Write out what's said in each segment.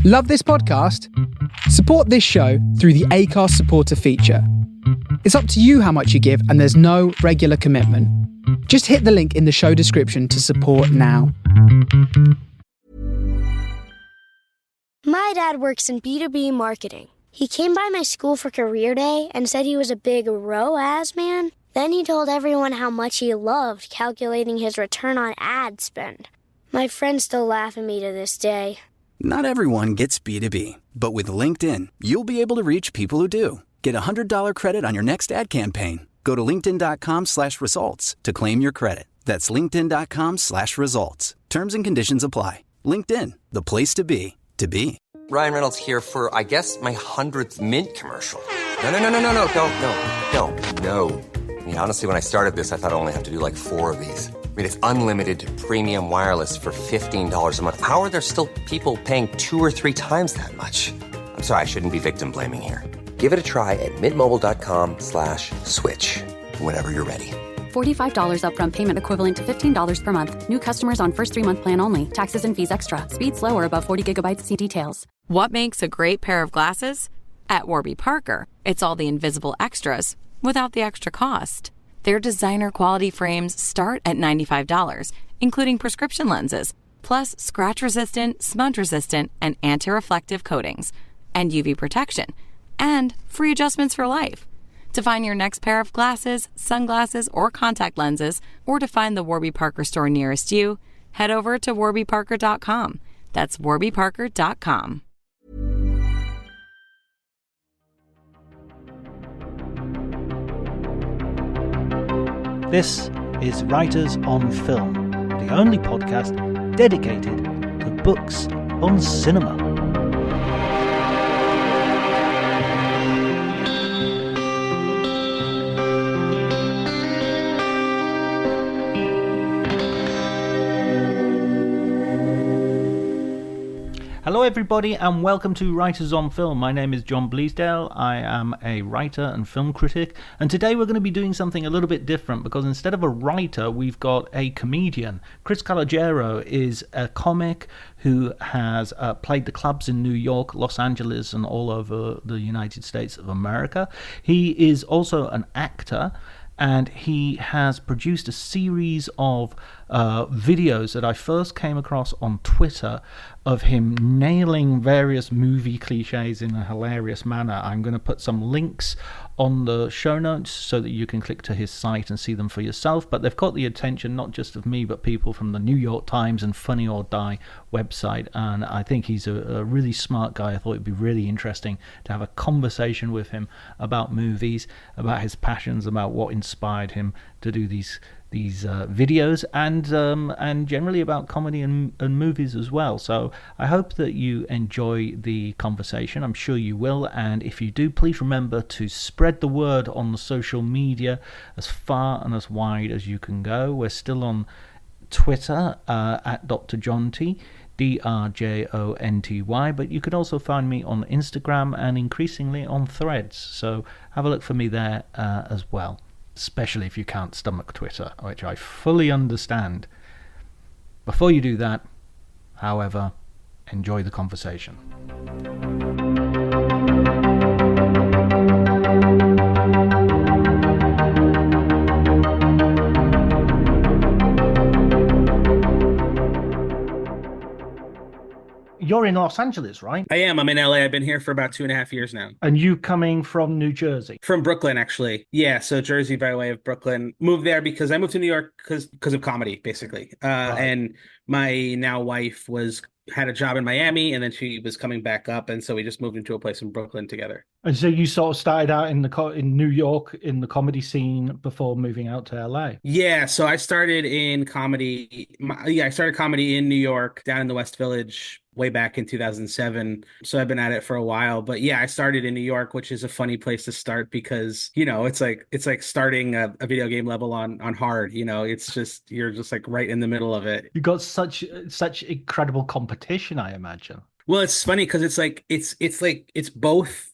Love this podcast? Support this show through the Acast supporter feature. It's up to you how much you give, and there's no regular commitment. Just hit the link in the show description to support now. My dad works in B2B marketing. He came by my school for career day and said he was a big ROAS man. Then he told everyone how much he loved calculating his return on ad spend. My friends still laugh at me to this day. Not everyone gets B2B, but with LinkedIn, you'll be able to reach people who do. Get a $100 credit on your next ad campaign. Go to linkedin.com/results to claim your credit. That's linkedin.com/results. Terms and conditions apply. LinkedIn, the place to be, to be. Ryan Reynolds here for, I guess, my 100th Mint commercial. No, don't. I mean, honestly, when I started this, I thought I only have to do like 4 of these. I mean, it's unlimited premium wireless for $15 a month. How are there still people paying 2 or 3 times that much? I'm sorry, I shouldn't be victim blaming here. Give it a try at mintmobile.com/switch. Whenever you're ready. $45 upfront payment equivalent to $15 per month. New customers on first 3-month plan only. Taxes and fees extra. Speed slower above 40 gigabytes. See details. What makes a great pair of glasses? At Warby Parker, it's all the invisible extras without the extra cost. Their designer quality frames start at $95, including prescription lenses, plus scratch-resistant, smudge-resistant, and anti-reflective coatings, and UV protection, and free adjustments for life. To find your next pair of glasses, sunglasses, or contact lenses, or to find the Warby Parker store nearest you, head over to warbyparker.com. That's warbyparker.com. This is Writers on Film, the only podcast dedicated to books on cinema. Hello everybody and welcome to Writers on Film. My name is John Bleasdale. I am a writer and film critic, and today we're going to be doing something a little bit different because instead of a writer we've got a comedian. Chris Calogero is a comic who has played the clubs in New York, Los Angeles and all over the United States of America. He is also an actor, and he has produced a series of videos that I first came across on Twitter of him nailing various movie cliches in a hilarious manner. I'm going to put some links on the show notes so that you can click to his site and see them for yourself, but they've got the attention not just of me but people from the New York Times and Funny or Die website, and I think he's a really smart guy. I thought it'd be really interesting to have a conversation with him about movies, about his passions, about what inspired him to do these videos, and generally about comedy and movies as well. So I hope that you enjoy the conversation. I'm sure you will, and if you do, please remember to spread the word on the social media as far and as wide as you can go. We're still on Twitter at Dr. Jonty, DRJONTY, but you can also find me on Instagram and increasingly on Threads, so have a look for me there as well, especially if you can't stomach Twitter, which I fully understand. Before you do that, however, enjoy the conversation. You're in Los Angeles, right? I am. I'm in LA. I've been here for about 2.5 years now. And you coming from New Jersey? From Brooklyn, actually. Yeah, so Jersey by way of Brooklyn. Moved there because I moved to New York because of comedy, basically. Right. And my now wife had a job in Miami, and then she was coming back up, and so we just moved into a place in Brooklyn together. And so you sort of started out in New York in the comedy scene before moving out to LA. Yeah, so I started in comedy. I started comedy in New York, down in the West Village, way back in 2007. So I've been at it for a while. But yeah, I started in New York, which is a funny place to start because, it's like starting a video game level on hard. It's just, you're just like right in the middle of it. You got such incredible competition, I imagine. Well, it's funny because it's both.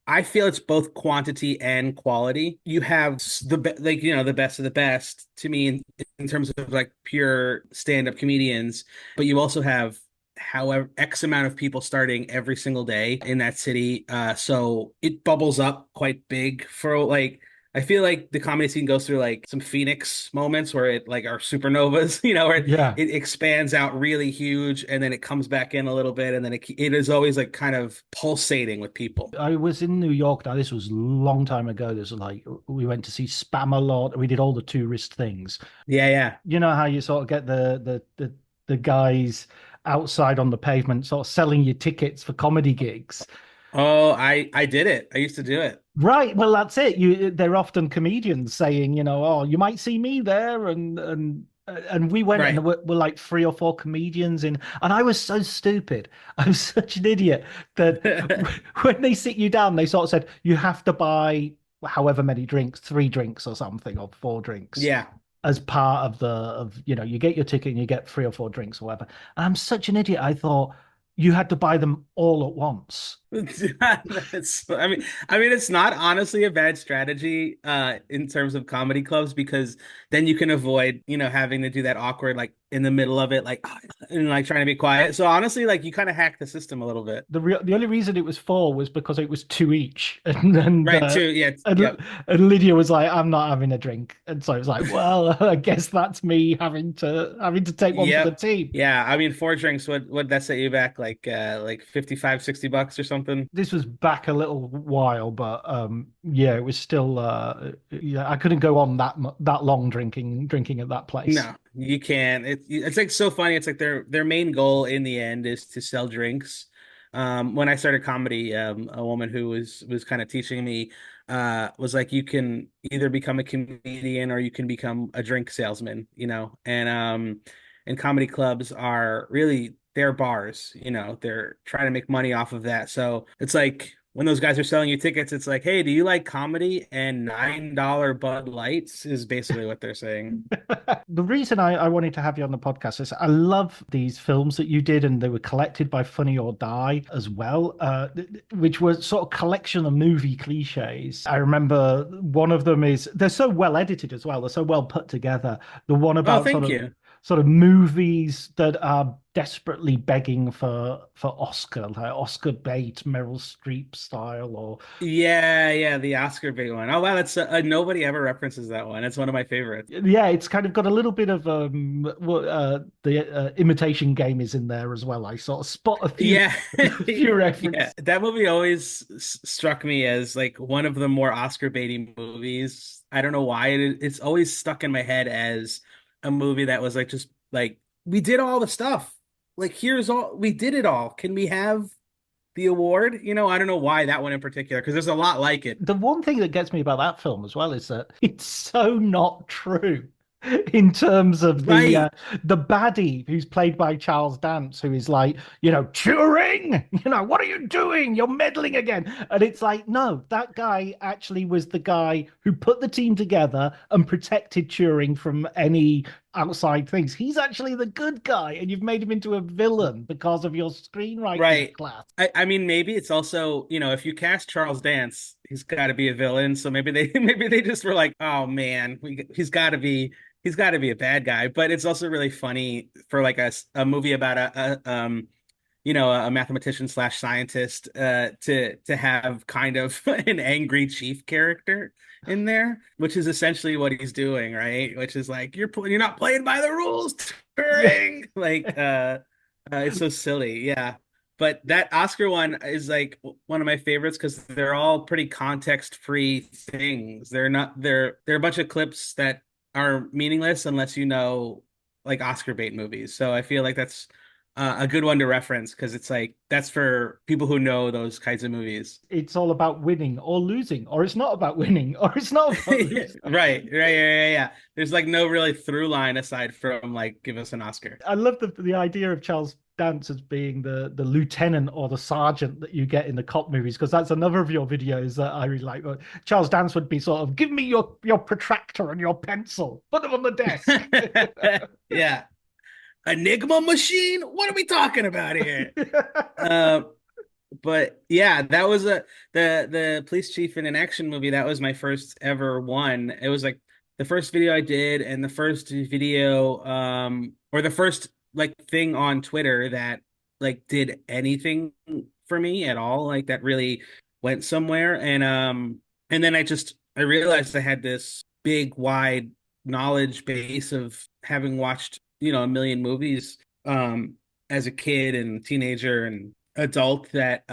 I feel it's both quantity and quality. You have the best of the best to me in terms of like pure stand-up comedians, but you also have however X amount of people starting every single day in that city. So it bubbles up quite big for like I feel like the comedy scene goes through like some Phoenix moments where it like are supernovas, where Yeah. it expands out really huge and then it comes back in a little bit and then it is always like kind of pulsating with people. I was in New York. Now, this was a long time ago. This was like we went to see Spamalot. We did all the tourist things. Yeah, yeah. You know how you sort of get the guys outside on the pavement, sort of selling you tickets for comedy gigs. Oh, I did it. I used to do it. Right. Well, that's it. They're often comedians saying, oh, you might see me there, and we went and Right. we're like three or four comedians in, and I was so stupid. I was such an idiot that when they sit you down, they sort of said you have to buy however many drinks, 3 drinks or something, or 4 drinks. Yeah. As part of you get your ticket and you get 3 or 4 drinks or whatever. And I'm such an idiot. I thought you had to buy them all at once. I mean, it's not honestly a bad strategy in terms of comedy clubs because then you can avoid, having to do that awkward like in the middle of it, like and like trying to be quiet. So honestly, like you kind of hack the system a little bit. The only reason it was 4 was because it was 2 each, and Right, too. Yeah. and, Yep. and Lydia was like, "I'm not having a drink," and so it was like, "Well, I guess that's me having to take one for the Yep. team." Yeah. I mean, 4 drinks would that set you back like 55, $60 or something? This was back a little while, but yeah, it was still yeah, I couldn't go on that long drinking at that place. No, you can't. It's like so funny. It's like their main goal in the end is to sell drinks. When I started comedy, a woman who was kind of teaching me was like, you can either become a comedian or you can become a drink salesman, and comedy clubs are really they're bars, they're trying to make money off of that. So it's like when those guys are selling you tickets, it's like, hey, do you like comedy? And $9 Bud Lights is basically what they're saying. The reason I wanted to have you on the podcast is I love these films that you did, and they were collected by Funny or Die as well, which was sort of collection of movie cliches. I remember one of them is they're so well edited as well. They're so well put together. The one Oh, about thank you. sort of movies that are desperately begging for Oscar, like Oscar bait, Meryl Streep style, or Yeah, yeah, the Oscar big one. Oh wow, that's nobody ever references that one. It's one of my favorites. yeah, it's kind of got a little bit of the Imitation Game is in there as well. I sort of spot a few Yeah, few yeah. references. That movie always struck me as like one of the more Oscar baity movies. I don't know why it's always stuck in my head as a movie that was like just like we did all the stuff. Like here's all we did it all. Can we have the award? I don't know why that one in particular because there's a lot like it. The one thing that gets me about that film as well is that it's so not true in terms of Right. the baddie who's played by Charles Dance, who is like, Turing, what are you doing? You're meddling again. And it's like, no, that guy actually was the guy who put the team together and protected Turing from any outside things. He's actually the good guy, and you've made him into a villain because of your screenwriting Right. class. I mean, maybe it's also, if you cast Charles Dance, he's got to be a villain. So maybe they maybe they just were like, oh man, he's got to be a bad guy. But it's also really funny for like a movie about a mathematician slash scientist to have kind of an angry chief character in there, which is essentially what he's doing, right? Which is like you're not playing by the rules, Yeah. Turing. Like it's so silly, yeah. But that Oscar one is like one of my favorites because they're all pretty context-free things. They're a bunch of clips that are meaningless unless you know like Oscar bait movies. So I feel like that's a good one to reference because it's like that's for people who know those kinds of movies. It's all about winning or losing, or it's not about winning, or it's not about losing. Right, yeah. There's like no really through line aside from like give us an Oscar. I love the idea of Charles Dance as being the lieutenant or the sergeant that you get in the cop movies, because that's another of your videos that I really like. Charles Dance would be sort of, give me your protractor and your pencil, put them on the desk. Yeah. Enigma machine? What are we talking about here? But yeah, that was the police chief in an action movie. That was my first ever one. It was like the first video I did and the first video or the first like thing on Twitter that like did anything for me at all, like that really went somewhere. And then I realized I had this big, wide knowledge base of having watched, a million movies as a kid and teenager and adult that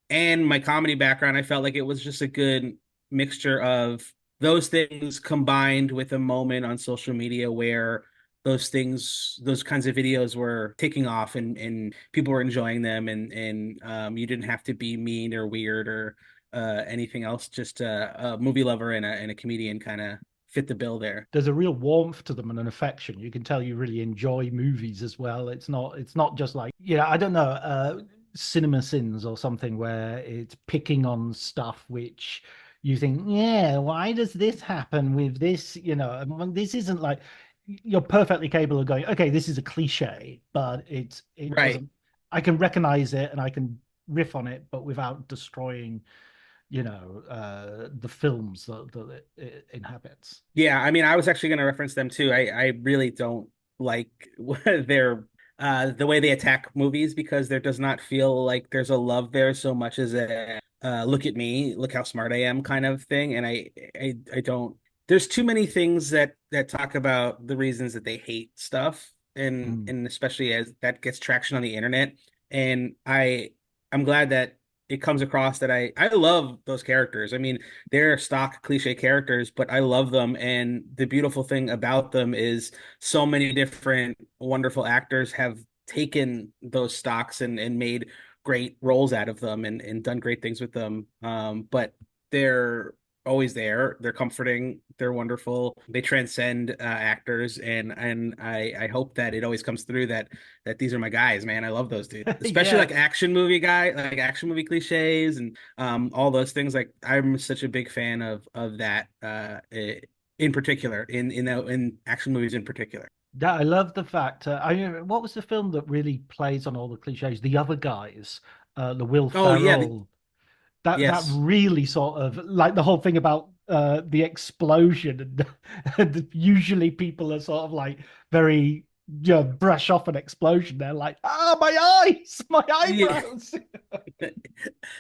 and my comedy background, I felt like it was just a good mixture of those things combined with a moment on social media where those kinds of videos were taking off and people were enjoying them and you didn't have to be mean or weird or anything else. Just a movie lover and a comedian kind of fit the bill there. There's a real warmth to them and an affection. You can tell you really enjoy movies as well. It's not just like, I don't know, cinema sins or something where it's picking on stuff which you think, yeah, why does this happen with this? This isn't like, you're perfectly capable of going, okay, this is a cliche, but it Right. doesn't, I can recognize it and I can riff on it, but without destroying, the films that it inhabits. Yeah, I mean, I was actually going to reference them too. I really don't like their the way they attack movies because there does not feel like there's a love there so much as a look at me, look how smart I am kind of thing. And I don't. There's too many things that talk about the reasons that they hate stuff, and especially as that gets traction on the internet. And I'm glad that it comes across that I love those characters. I mean, they're stock cliche characters, but I love them. And the beautiful thing about them is so many different wonderful actors have taken those stocks and made great roles out of them and done great things with them. But they're always there. They're comforting. They're wonderful. They transcend actors, and I hope that it always comes through that these are my guys, man. I love those dudes, especially Yeah. like action movie cliches and all those things. Like I'm such a big fan of that in particular in action movies in particular. Yeah, I love the fact. What was the film that really plays on all the cliches? The Other Guys, the Will Oh yeah, Ferrell. That yes. really sort of like the whole thing about the explosion and usually people are sort of like very brush off an explosion. They're like, my eyes, my Yeah. eyebrows.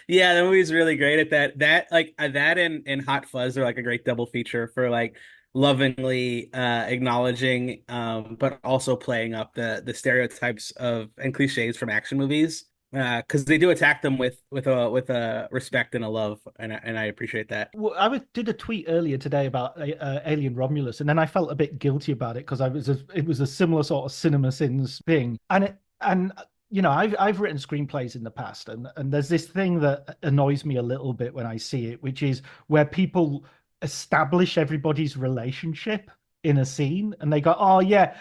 Yeah, the movie's really great at that. That and Hot Fuzz are like a great double feature for like lovingly acknowledging but also playing up the stereotypes of and cliches from action movies. Because they do attack them with a respect and a love, and I appreciate that. Well, did a tweet earlier today about Alien Romulus, and then I felt a bit guilty about it because it was a similar sort of cinema sins thing, and I've written screenplays in the past, and there's this thing that annoys me a little bit when I see it, which is where people establish everybody's relationship in a scene and they go, oh yeah,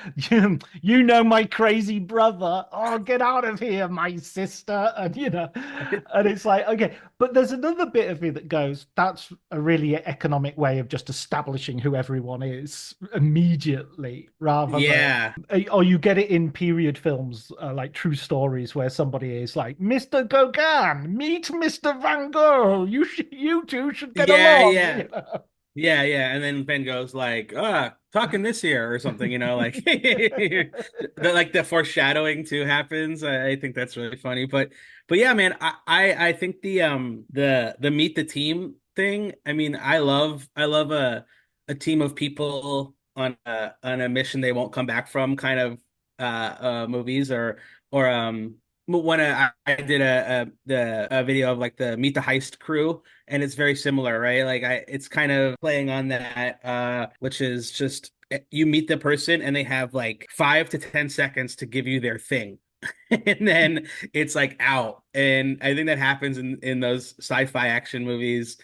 you know my crazy brother, oh get out of here my sister, and and it's like, okay, but there's another bit of me that goes, that's a really economic way of just establishing who everyone is immediately rather Yeah. than, or you get it in period films like True Stories where somebody is like, Mr. Gauguin, meet Mr. Van Gogh, you two should get Yeah, along. yeah. Yeah, yeah. And then Ben goes like, talking this year or something, like the foreshadowing too happens. I think that's really funny. But yeah, man, I think the meet the team thing, I mean, I love a team of people on a mission they won't come back from kind of movies or when I did a video of like the Meet the Heist crew, and it's very similar, right? Like it's kind of playing on that, which is just you meet the person and they have like 5 to 10 seconds to give you their thing, and then it's like out. And I think that happens in those sci-fi action movies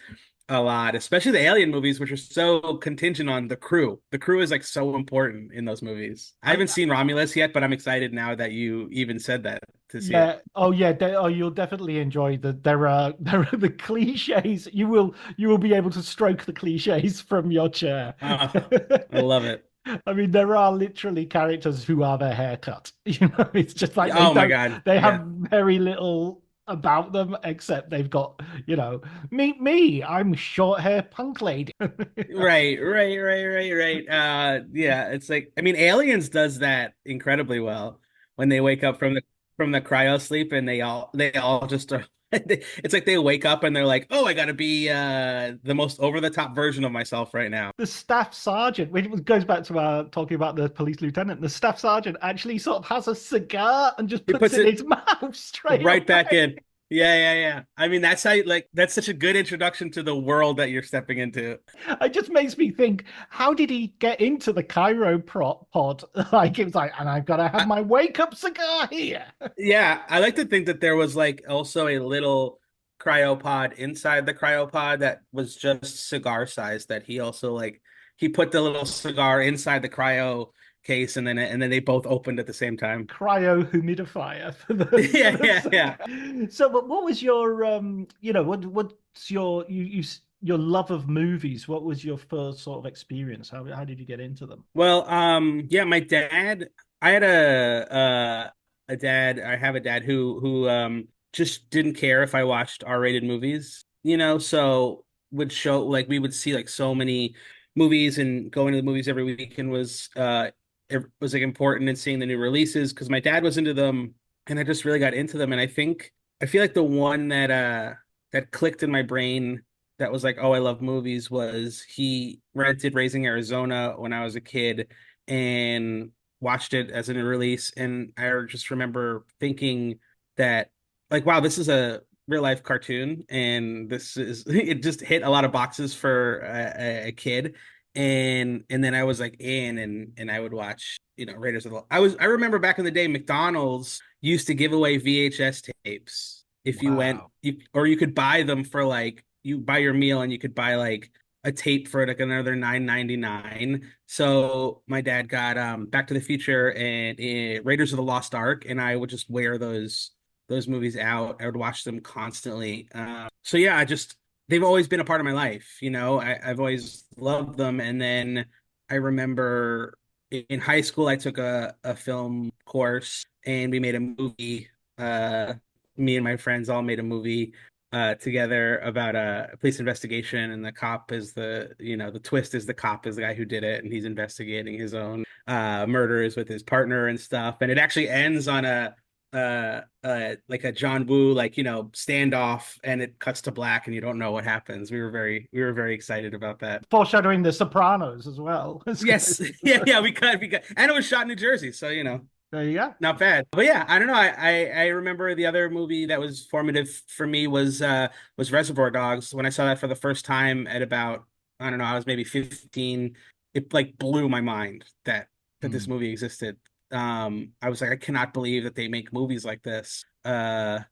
a lot, especially the alien movies, which are so contingent on the crew. The crew is like so important in those movies. I haven't seen Romulus yet, but I'm excited now that you even said that to see it. Yeah. Oh, yeah. You'll definitely enjoy the. There are the cliches. You will be able to stroke the cliches from your chair. Oh, I love it. I mean, there are literally characters who are their haircut. It's just like Oh my God. They Yeah. have very little about them except they've got, meet me. I'm short hair punk lady. Right, right, right, right, right. Yeah, it's like I mean, Aliens does that incredibly well when they wake up from the from the cryo sleep, and they all just are. It's like they wake up and they're like, "Oh, I got to be the most over the top version of myself right now." The staff sergeant, which goes back to our talking about the police lieutenant, the staff sergeant actually sort of has a cigar and just He puts puts it in it his mouth straight right back away. in. Yeah, yeah, yeah. I mean, that's how like that's such a good introduction to the world that you're stepping into. It just makes me think, how did he get into the Cairo prop pod? Like it was like, and I've got to have I, my wake up cigar here. yeah, I like to think that there was like also a little cryopod inside the cryopod that was just cigar size that he also like he put the little cigar inside the cryo case and then they both opened at the same time. Cryo humidifier for for Yeah, the yeah, yeah. cigar. So, but what was your what's your love of movies? What was your first sort of experience? How did you get into them? Well, yeah, my dad, I had a dad, I have a dad who just didn't care if I watched R-rated movies, so would show like we would see like so many movies and going to the movies every weekend it was like important and seeing the new releases because my dad was into them and I just really got into them and I feel like the one that clicked in my brain that was like, oh, I love movies was he rented Raising Arizona when I was a kid and watched it as a new release. And I just remember thinking that, like, wow, this is a real life cartoon, and this is it just hit a lot of boxes for a kid. And then I was like in and I would watch, Raiders of the I remember back in the day, McDonald's used to give away VHS tapes if you went Wow. or you could buy them for like you buy your meal and you could buy like a tape for like another 9.99. So my dad got Back to the Future and Raiders of the Lost Ark, and I would just wear those movies out. I would watch them constantly. So yeah, they've always been a part of my life. I've always loved them. And then I remember in high school I took a film course and we made a movie. Me and my friends all made a movie together about a police investigation, and the cop is the twist is the cop is the guy who did it, and he's investigating his own murders with his partner and stuff. And it actually ends on like a John Woo standoff, and it cuts to black, and you don't know what happens. We were very excited about that. Foreshadowing The Sopranos as well. Yes, yeah, yeah, we could, and it was shot in New Jersey, so There you go. not bad. But yeah, I don't know. I remember the other movie that was formative for me was Reservoir Dogs. When I saw that for the first time at about, I don't know, I was maybe 15. It like blew my mind that this movie existed. I was like, I cannot believe that they make movies like this. Now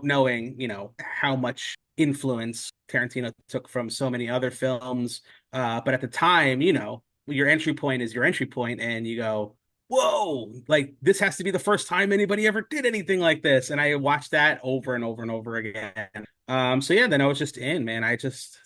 knowing, how much influence Tarantino took from so many other films. But at the time, your entry point is your entry point, and you go, whoa, like this has to be the first time anybody ever did anything like this. And I watched that over and over and over again. So yeah, then I was just in, man.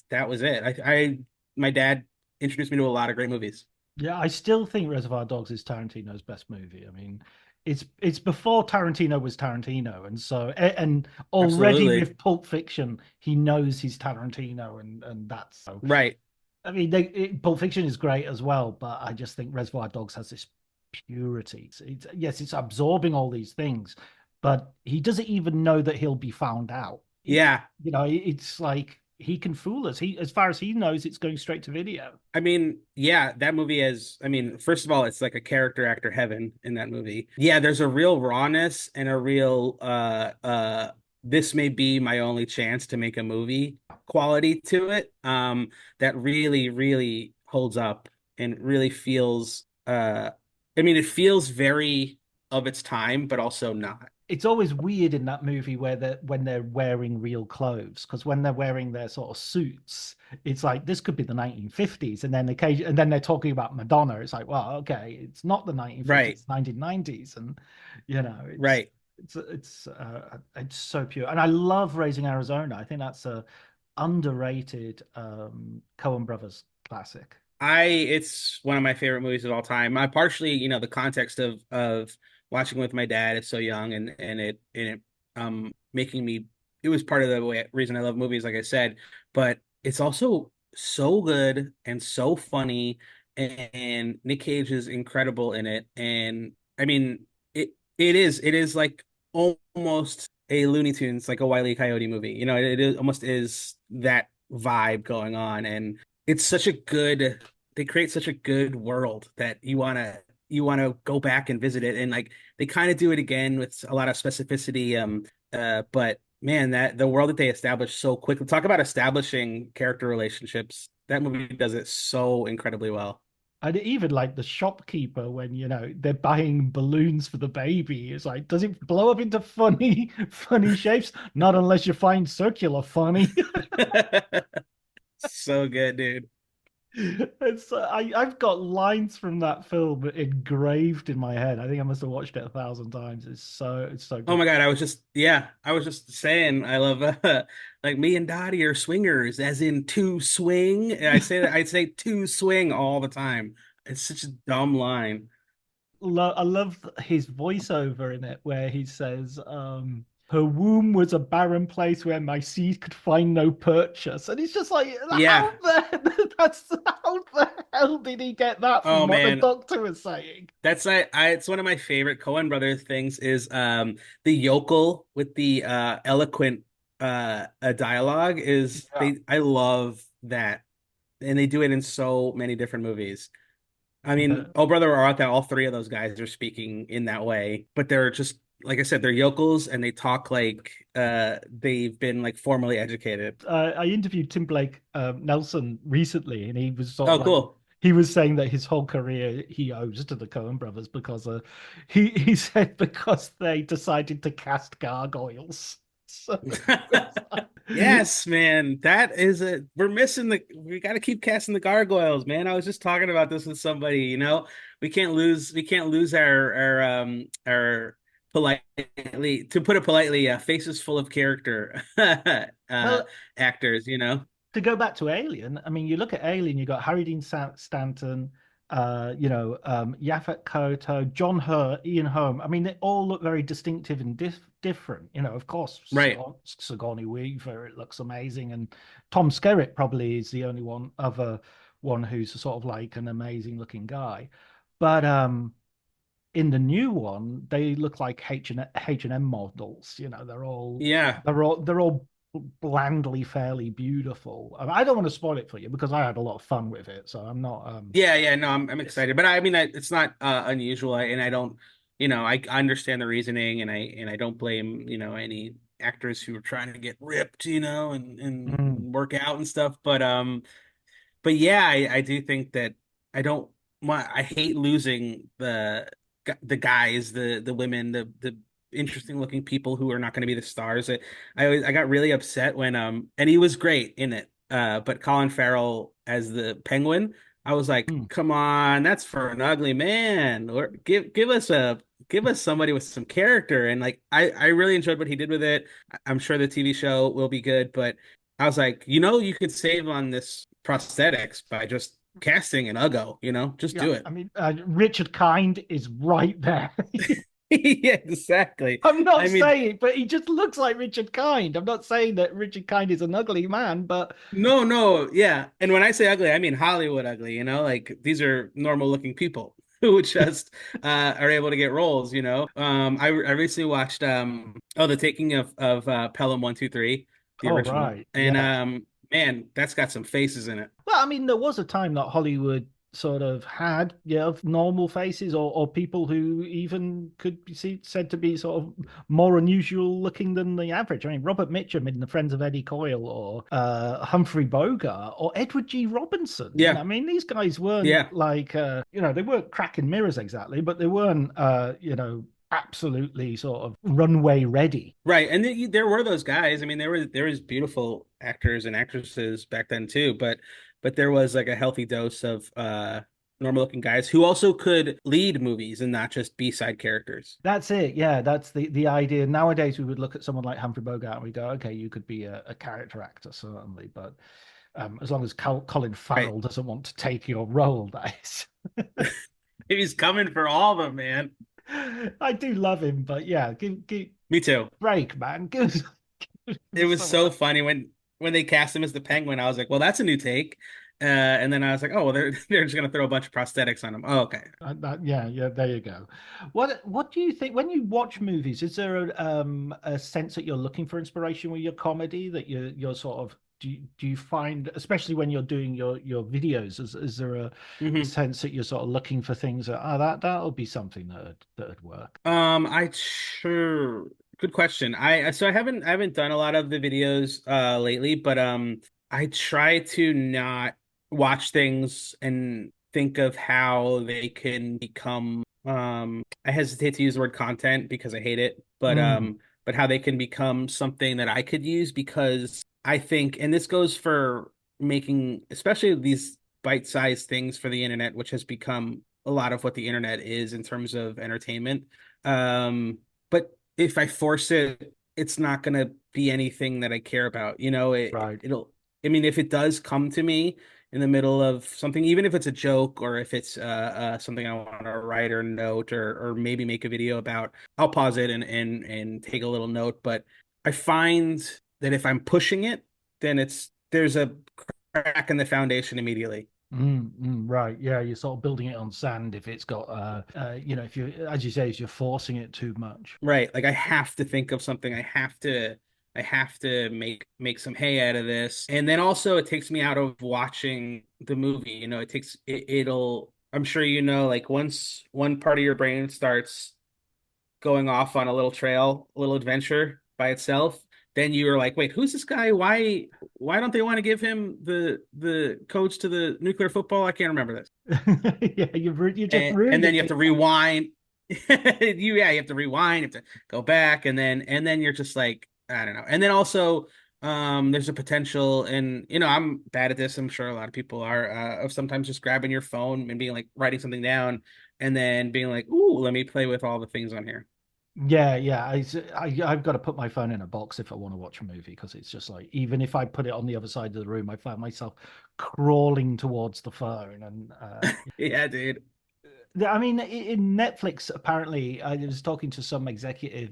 That was it. My dad introduced me to a lot of great movies. Yeah, I still think Reservoir Dogs is Tarantino's best movie. I mean, it's before Tarantino was Tarantino, and so and already Absolutely. with Pulp Fiction, he knows he's Tarantino, and that's so. Right. I mean, Pulp Fiction is great as well, but I just think Reservoir Dogs has this purity. Yes, it's absorbing all these things, but he doesn't even know that he'll be found out. Yeah. It's like he can fool us. As far as he knows, it's going straight to video. I mean, yeah, that movie I mean, first of all, it's like a character actor heaven in that movie. Yeah, there's a real rawness and a real this may be my only chance to make a movie quality to it. That really, really holds up and really feels I mean, it feels very of its time, but also not. It's always weird in that movie when they're wearing real clothes, because when they're wearing their sort of suits, it's like this could be the 1950s, and then they're talking about Madonna. It's like, well, okay, it's not the 1950s, Right. it's 1990s, and it's Right. it's so pure. And I love Raising Arizona. I think that's a underrated Coen Brothers classic. It's one of my favorite movies of all time. I partially, the context of watching with my dad is so young, and it making me it was part of the reason I love movies, like I said, but it's also so good and so funny, and Nick Cage is incredible in it. And I mean, it is like almost a Looney Tunes, like a Wile E. Coyote movie. Almost is that vibe going on, and it's such a good. They create such a good world that you wanna go back and visit it, and like they kind of do it again with a lot of specificity. But man, that the world that they established so quickly. Talk about establishing character relationships. That movie does it so incredibly well. And even like the shopkeeper, when they're buying balloons for the baby, it's like, does it blow up into funny, funny shapes? Not unless you find circular funny. So good, dude. I've got lines from that film engraved in my head. I think I must have watched it 1,000 times. It's so Oh good. my God, I was just saying, I love like me and Dottie are swingers, as in to swing. And I say to swing all the time. It's such a dumb line. I love his voiceover in it where he says, her womb was a barren place where my seed could find no purchase. And it's just like, Yeah. how the hell did he get that Oh from what the man. doctor was saying? That's it's one of my favorite Coen Brothers things is the yokel with the eloquent dialogue is Yeah. they I love that. And they do it in so many different movies. I Yeah. mean, Oh Brother, Where Art Thou, all three of those guys are speaking in that way, but they're just like I said, they're yokels and they talk like they've been like formally educated. I interviewed Tim Blake Nelson recently, and he was sort of Oh, like, cool. he was saying that his whole career he owes to the Coen brothers because he said because they decided to cast gargoyles. So Yes, man. We got to keep casting the gargoyles, man. I was just talking about this with somebody, we can't lose our politely, to put it politely, faces full of character well, actors. to go back to Alien, I mean, you look at Alien, you got Harry Dean Stanton, Yaphet Kotto, John Hurt, Ian Holm. I mean, they all look very distinctive and different. Of course, Right. Sigourney Weaver, it looks amazing, and Tom Skerritt probably is the only other one who's sort of like an amazing looking guy. But in the new one, they look like H&M models. Yeah. They're all blandly fairly beautiful. I don't want to spoil it for you because I had a lot of fun with it, so I'm not. Yeah, no, I'm excited, but I mean, it's not unusual, and I don't, I understand the reasoning, and I don't blame, any actors who are trying to get ripped, and Mm, work out and stuff, but yeah, I do think that I don't I hate losing the guys, the women, the interesting looking people who are not going to be the stars. I got really upset when and he was great in it. But Colin Farrell as the Penguin, I was like, mm. come on, that's for an ugly man. Or give us somebody with some character. And like I really enjoyed what he did with it. I'm sure the TV show will be good, but I was like, you could save on this prosthetics by just casting an Uggo, just Yeah, do it. I mean, Richard Kind is right there. Yeah, exactly. I'm not I mean, saying, but he just looks like Richard Kind. I'm not saying that Richard Kind is an ugly man, but no, yeah. And when I say ugly, I mean Hollywood ugly, like these are normal looking people who just are able to get roles. I recently watched The Taking of Pelham 123, the oh original. right, And yeah. man, that's got some faces in it. Well, I mean, there was a time that Hollywood sort of had, normal faces or people who even could be said to be sort of more unusual looking than the average. I mean, Robert Mitchum in The Friends of Eddie Coyle or Humphrey Bogart or Edward G. Robinson. Yeah. I mean, these guys weren't Yeah. like, they weren't cracking mirrors exactly, but they weren't, absolutely sort of runway ready. Right. And there were those guys. I mean, there was beautiful actors and actresses back then too, but there was like a healthy dose of normal looking guys who also could lead movies and not just B-side characters. That's it. Yeah, that's the idea. Nowadays, we would look at someone like Humphrey Bogart and we go, okay, you could be a character actor, certainly, but as long as Colin Right. Farrell doesn't want to take your role, that is. Maybe he's coming for all of them, man. I do love him, but yeah, give Me too. break, man. It was someone so funny when they cast him as the Penguin. I was like, well, that's a new take. And then I was like, oh, well, they're just gonna throw a bunch of prosthetics on him. Oh, okay. Yeah, there you go. What do you think when you watch movies? Is there a sense that you're looking for inspiration with your comedy that you're sort of do you find, especially when you're doing your videos, is there a Mhm. sense that you're sort of looking for things that that'll be something that'd work? I sure good question. I haven't done a lot of the videos lately, but I try to not watch things and think of how they can become I hesitate to use the word content because I hate it, Mm, but how they can become something that I could use because I think, and this goes for making especially these bite-sized things for the internet, which has become a lot of what the internet is in terms of entertainment. But if I force it, it's not gonna be anything that I care about. right. I mean, if it does come to me in the middle of something, even if it's a joke or if it's something I want to write or note or maybe make a video about, I'll pause it and take a little note. But I find that if I'm pushing it, then there's a crack in the foundation immediately. Right. Yeah, you're sort of building it on sand if it's got if you, as you say, if you're forcing it too much. Right. Like I have to think of something. I have to make some hay out of this. And then also it takes me out of watching the movie. It'll I'm sure like once one part of your brain starts going off on a little trail, a little adventure by itself, then you're like, wait, who's this guy? Why don't they want to give him the coach to the nuclear football? I can't remember this. Yeah, you just And ruined then it you for have to yourself. rewind. You have to rewind, you have to go back, and then you're just like, I don't know. And then also, there's a potential, and I'm bad at this. I'm sure a lot of people are, of sometimes just grabbing your phone and being like writing something down, and then being like, ooh, let me play with all the things on here. Yeah. I've got to put my phone in a box if I want to watch a movie because it's just like even if I put it on the other side of the room, I find myself crawling towards the phone. And Yeah, dude. I mean, in Netflix, apparently, I was talking to some executive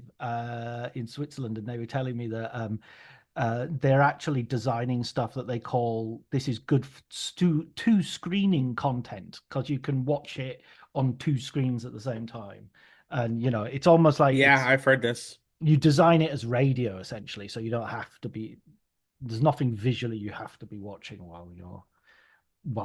in Switzerland, and they were telling me that they're actually designing stuff that they call this is good two screening content because you can watch it on two screens at the same time. And it's almost like Yeah, I've heard this. you design it as radio essentially, so you don't have to be there's nothing visually you have to be watching while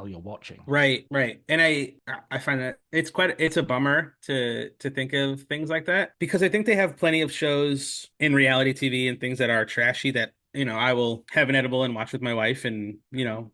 you're watching. Right, right. And I find that it's a bummer to think of things like that because I think they have plenty of shows in reality TV and things that are trashy that, I will have an edible and watch with my wife and,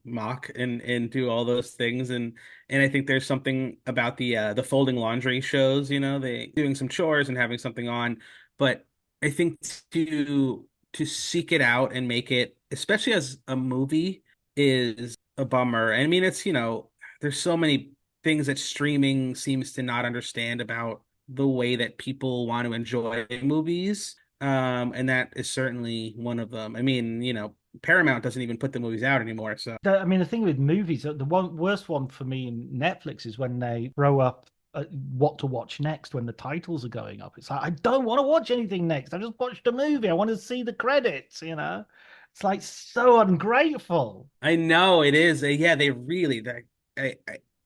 mock and do all those things and I think there's something about the folding laundry shows, they doing some chores and having something on, but I think to seek it out and make it, especially as a movie, is a bummer. I mean, there's so many things that streaming seems to not understand about the way that people want to enjoy movies. And that is certainly one of them. I mean, Paramount doesn't even put the movies out anymore. So I mean, the thing with movies, the worst one for me in Netflix is when they throw up what to watch next when the titles are going up. It's like, I don't want to watch anything next. I just watched a movie. I want to see the credits. It's like so ungrateful. I know it is. Yeah, they really I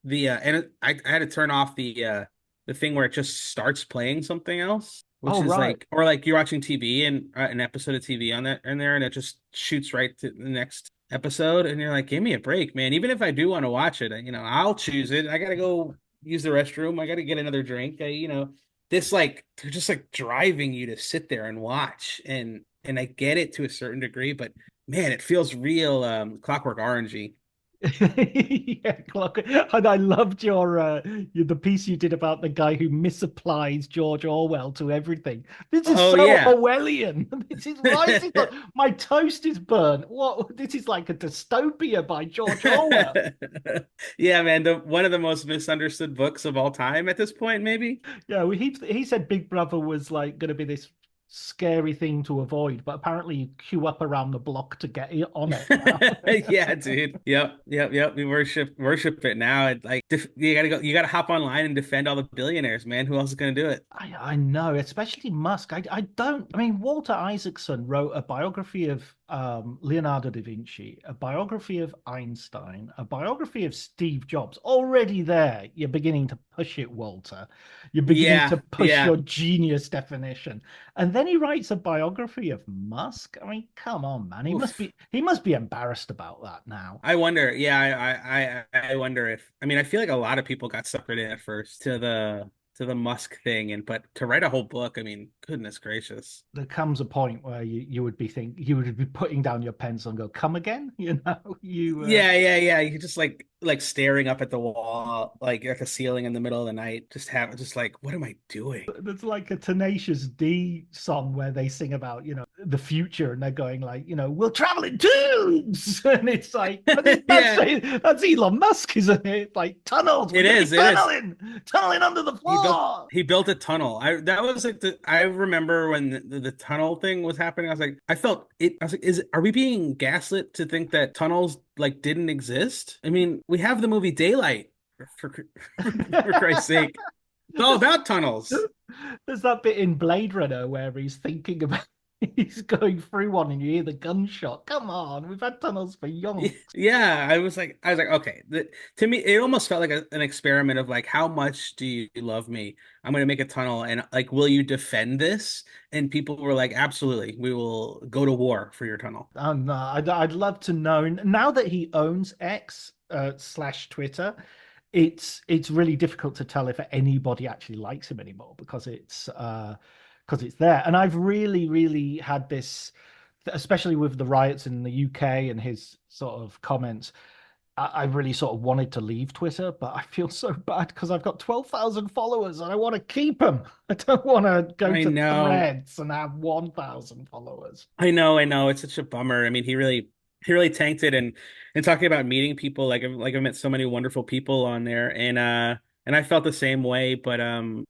the and I had to turn off the thing where it just starts playing something else, which Oh, is right. like, or like you're watching TV and an episode of TV on that in there, and it just shoots right to the next episode, and you're like, give me a break, man. Even if I do want to watch it, I'll choose it. I gotta go use the restroom. I gotta get another drink. This like they're just like driving you to sit there and watch, and I get it to a certain degree, but man, it feels real Clockwork Orangey. Yeah, clock. And I loved the piece you did about the guy who misapplies George Orwell to everything. This is Oh so yeah. Orwellian. This is why is it not, my toast is burnt. What? This is like a dystopia by George Orwell. Yeah, man, one of the most misunderstood books of all time at this point, maybe. Yeah, he said Big Brother was like going to be this scary thing to avoid, but apparently you queue up around the block to get on it. Yeah, dude. Yep. We worship it now. It's like you gotta hop online and defend all the billionaires, man. Who else is gonna do it? I know, especially Musk. I mean, Walter Isaacson wrote a biography of Leonardo da Vinci, a biography of Einstein, a biography of Steve Jobs. Already there, you're beginning to push it, Walter. You're beginning to push your genius definition. And then he writes a biography of Musk. I mean, come on, man. He must be embarrassed about that now. I wonder. Yeah, I wonder if. I mean, I feel like a lot of people got suckered in at first to the Musk thing, but to write a whole book, I mean, goodness gracious. There comes a point where you would be putting down your pencil and go, "Come again?" Yeah. You could just like staring up at the wall, like at the ceiling in the middle of the night, just like, what am I doing? There's like a Tenacious D song where they sing about, the future, and they're going like, we'll travel in tubes, and it's like, that's Elon Musk, isn't it? Like tunnels. It is tunneling under the floor. He built a tunnel. I remember when the tunnel thing was happening. I felt it. I was like, are we being gaslit to think that tunnels like didn't exist? I mean, we have the movie Daylight, for Christ's sake. It's all about tunnels. There's that bit in Blade Runner where he's going through one and you hear the gunshot. Come on, we've had tunnels for yonks. Yeah, I was like, okay. To me, it almost felt like an experiment of like, how much do you love me? I'm going to make a tunnel, and like, will you defend this? And people were like, absolutely, we will go to war for your tunnel. No, I'd love to know. Now that he owns X / Twitter, it's really difficult to tell if anybody actually likes him anymore because it's there. And I've really had this, especially with the riots in the UK and his sort of comments, I really sort of wanted to leave Twitter, but I feel so bad because I've got 12,000 followers and I want to keep them. I don't want to go to Threads and have 1,000 followers. I know. It's such a bummer. I mean, he really tanked it, and talking about meeting people, like I've met so many wonderful people on there, and I felt the same way, but I don't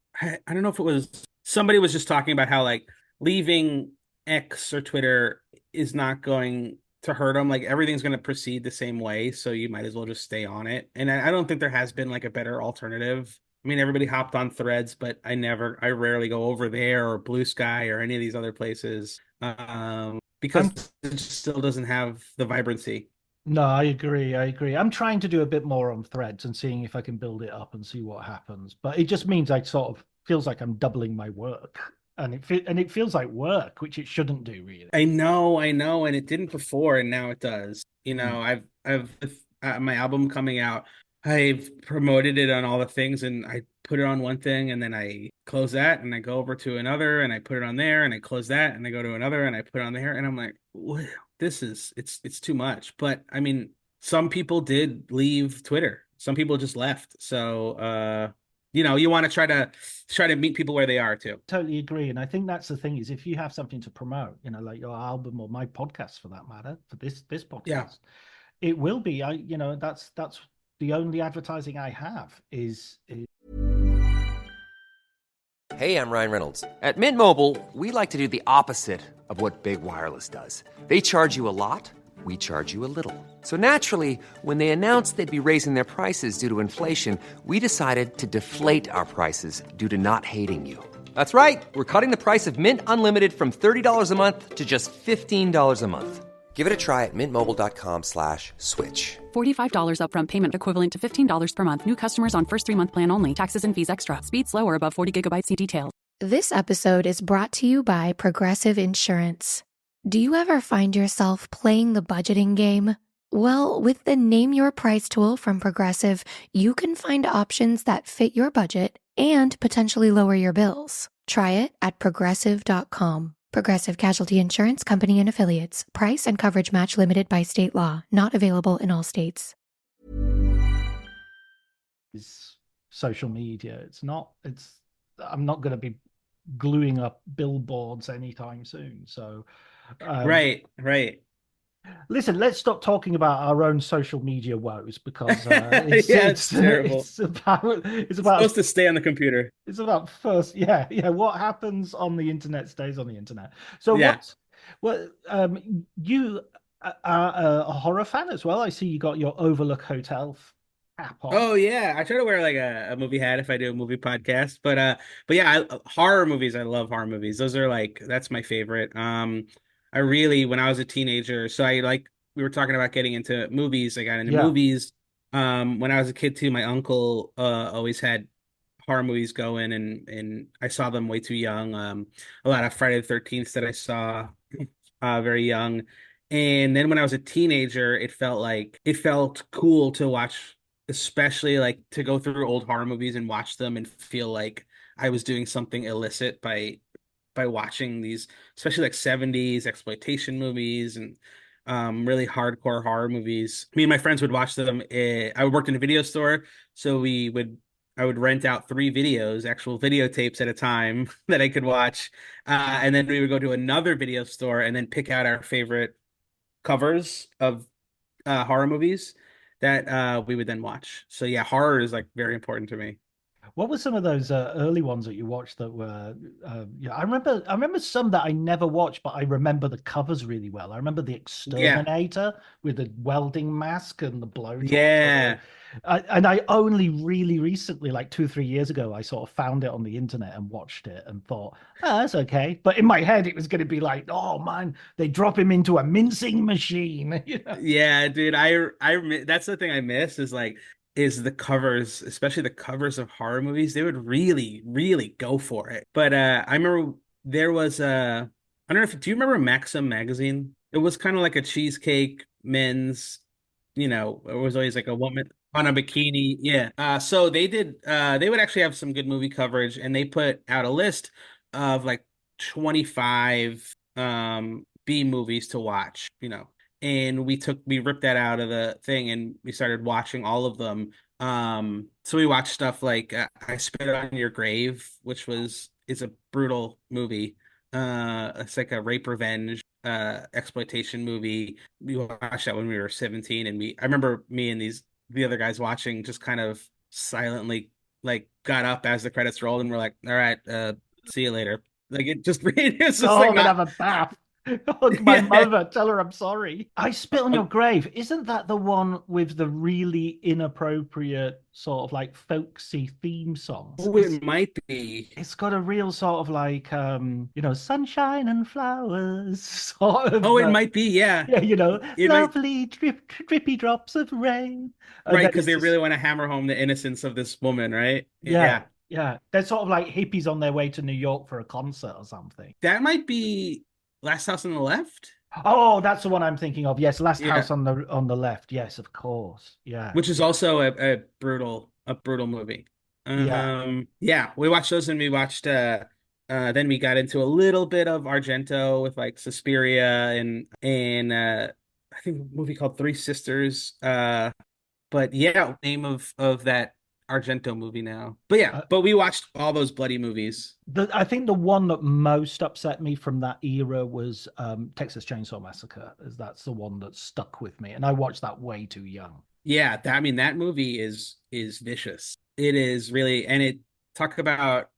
know if it was somebody was just talking about how like leaving X or Twitter is not going to hurt them. Like everything's going to proceed the same way, so you might as well just stay on it. And I don't think there has been like a better alternative. I mean, everybody hopped on Threads, but I rarely go over there or Blue Sky or any of these other places because it still doesn't have the vibrancy. No, I agree. I'm trying to do a bit more on Threads and seeing if I can build it up and see what happens. But it just means I sort of feels like I'm doubling my work, and it feels like work, which it shouldn't do really. I know, and it didn't before, and now it does. I've my album coming out. I've promoted it on all the things, and I put it on one thing, and then I close that, and I go over to another, and I put it on there, and I close that, and I go to another, and I put it on there, and I'm like, wow, it's too much. But I mean, some people did leave Twitter. Some people just left. So you want to try to meet people where they are too. Totally agree. And I think that's the thing is if you have something to promote, like your album or my podcast for that matter, for this podcast, it will be, that's the only advertising I have is. Hey, I'm Ryan Reynolds. At Mint Mobile, we like to do the opposite of what Big Wireless does. They charge you a lot. We charge you a little. So naturally, when they announced they'd be raising their prices due to inflation, we decided to deflate our prices due to not hating you. That's right. We're cutting the price of Mint Unlimited from $30 a month to just $15 a month. Give it a try at mintmobile.com/switch. $45 upfront payment equivalent to $15 per month. New customers on first 3-month plan only. Taxes and fees extra. Speed slower above 40 gigabytes. See details. This episode is brought to you by Progressive Insurance. Do you ever find yourself playing the budgeting game? Well, with the Name Your Price tool from Progressive, you can find options that fit your budget and potentially lower your bills. Try it at progressive.com. Progressive Casualty Insurance Company and Affiliates. Price and coverage match limited by state law. Not available in all states. It's social media. I'm not going to be gluing up billboards anytime soon. So, Right. Listen, let's stop talking about our own social media woes because Yeah, it's terrible. it's It's about supposed to stay on the computer. it's about first, yeah. What happens on the internet stays on the internet. So Yeah. what you are a horror fan as well? I see you got your Overlook Hotel app on. Oh yeah, I try to wear like a movie hat if I do a movie podcast, but yeah, horror movies. I love horror movies. Those are like that's my favorite. I really when I was a teenager, so I like we were talking about getting into movies. I got into Yeah. movies. When I was a kid too, my uncle always had horror movies going, and I saw them way too young. A lot of Friday the 13th that I saw very young. And then when I was a teenager, it felt cool to watch, especially like to go through old horror movies and watch them and feel like I was doing something illicit by watching these, especially like 70s exploitation movies and really hardcore horror movies. Me and my friends would watch them. I worked in a video store, so I would rent out three videos, actual videotapes at a time that I could watch. And then we would go to another video store and then pick out our favorite covers of horror movies that we would then watch. So yeah, horror is like very important to me. What were some of those early ones that you watched that were? Yeah, I remember some that I never watched, but I remember the covers really well. I remember the Yeah. Exterminator with the welding mask and the blowtorch. Yeah. And I only really recently, like 2, 3 years ago, I sort of found it on the internet and watched it and thought, oh, that's okay. But in my head, it was going to be like, oh man, they drop him into a mincing machine. You know? Yeah, dude, that's the thing I miss is the covers, especially the covers of horror movies. They would really, really go for it. But I remember there was I don't know if do you remember Maxim magazine? It was kind of like a cheesecake men's, it was always like a woman on a bikini. Yeah. So they would actually have some good movie coverage and they put out a list of like 25 B movies to watch, and we ripped that out of the thing and we started watching all of them. So we watched stuff like I Spit on Your Grave, which is a brutal movie. It's like a rape revenge exploitation movie. We watched that when we were 17, and I remember me and the other guys watching, just kind of silently like got up as the credits rolled and we're like, all right, see you later. Like it's just Oh, like I'm gonna not have a bath. Hug my yeah. mother, tell her I'm sorry. I Spit on Your Grave. Isn't that the one with the really inappropriate sort of like folksy theme songs? Oh, it might be. It's got a real sort of like sunshine and flowers sort of Oh, it might be, yeah. yeah, It might lovely drippy drops of rain. And right, then because it's they just really want to hammer home the innocence of this woman, right? yeah, Yeah. yeah. They're sort of like hippies on their way to New York for a concert or something. That might be Last House on the Left. Oh, that's the one I'm thinking of. Yes, Last Yeah. House on the Left. Yes, of course. Yeah, Which is yeah, also a brutal movie. yeah. Yeah, we watched those and we watched then we got into a little bit of Argento with like Suspiria and I think a movie called Three Sisters. But yeah, name of that Argento movie now. But yeah, Uh, but we watched all those bloody movies. I think the one that most upset me from that era was Texas Chainsaw Massacre, as that's the one that stuck with me, and I watched that way too young. Yeah, I mean that movie is vicious. It is really, and it talk about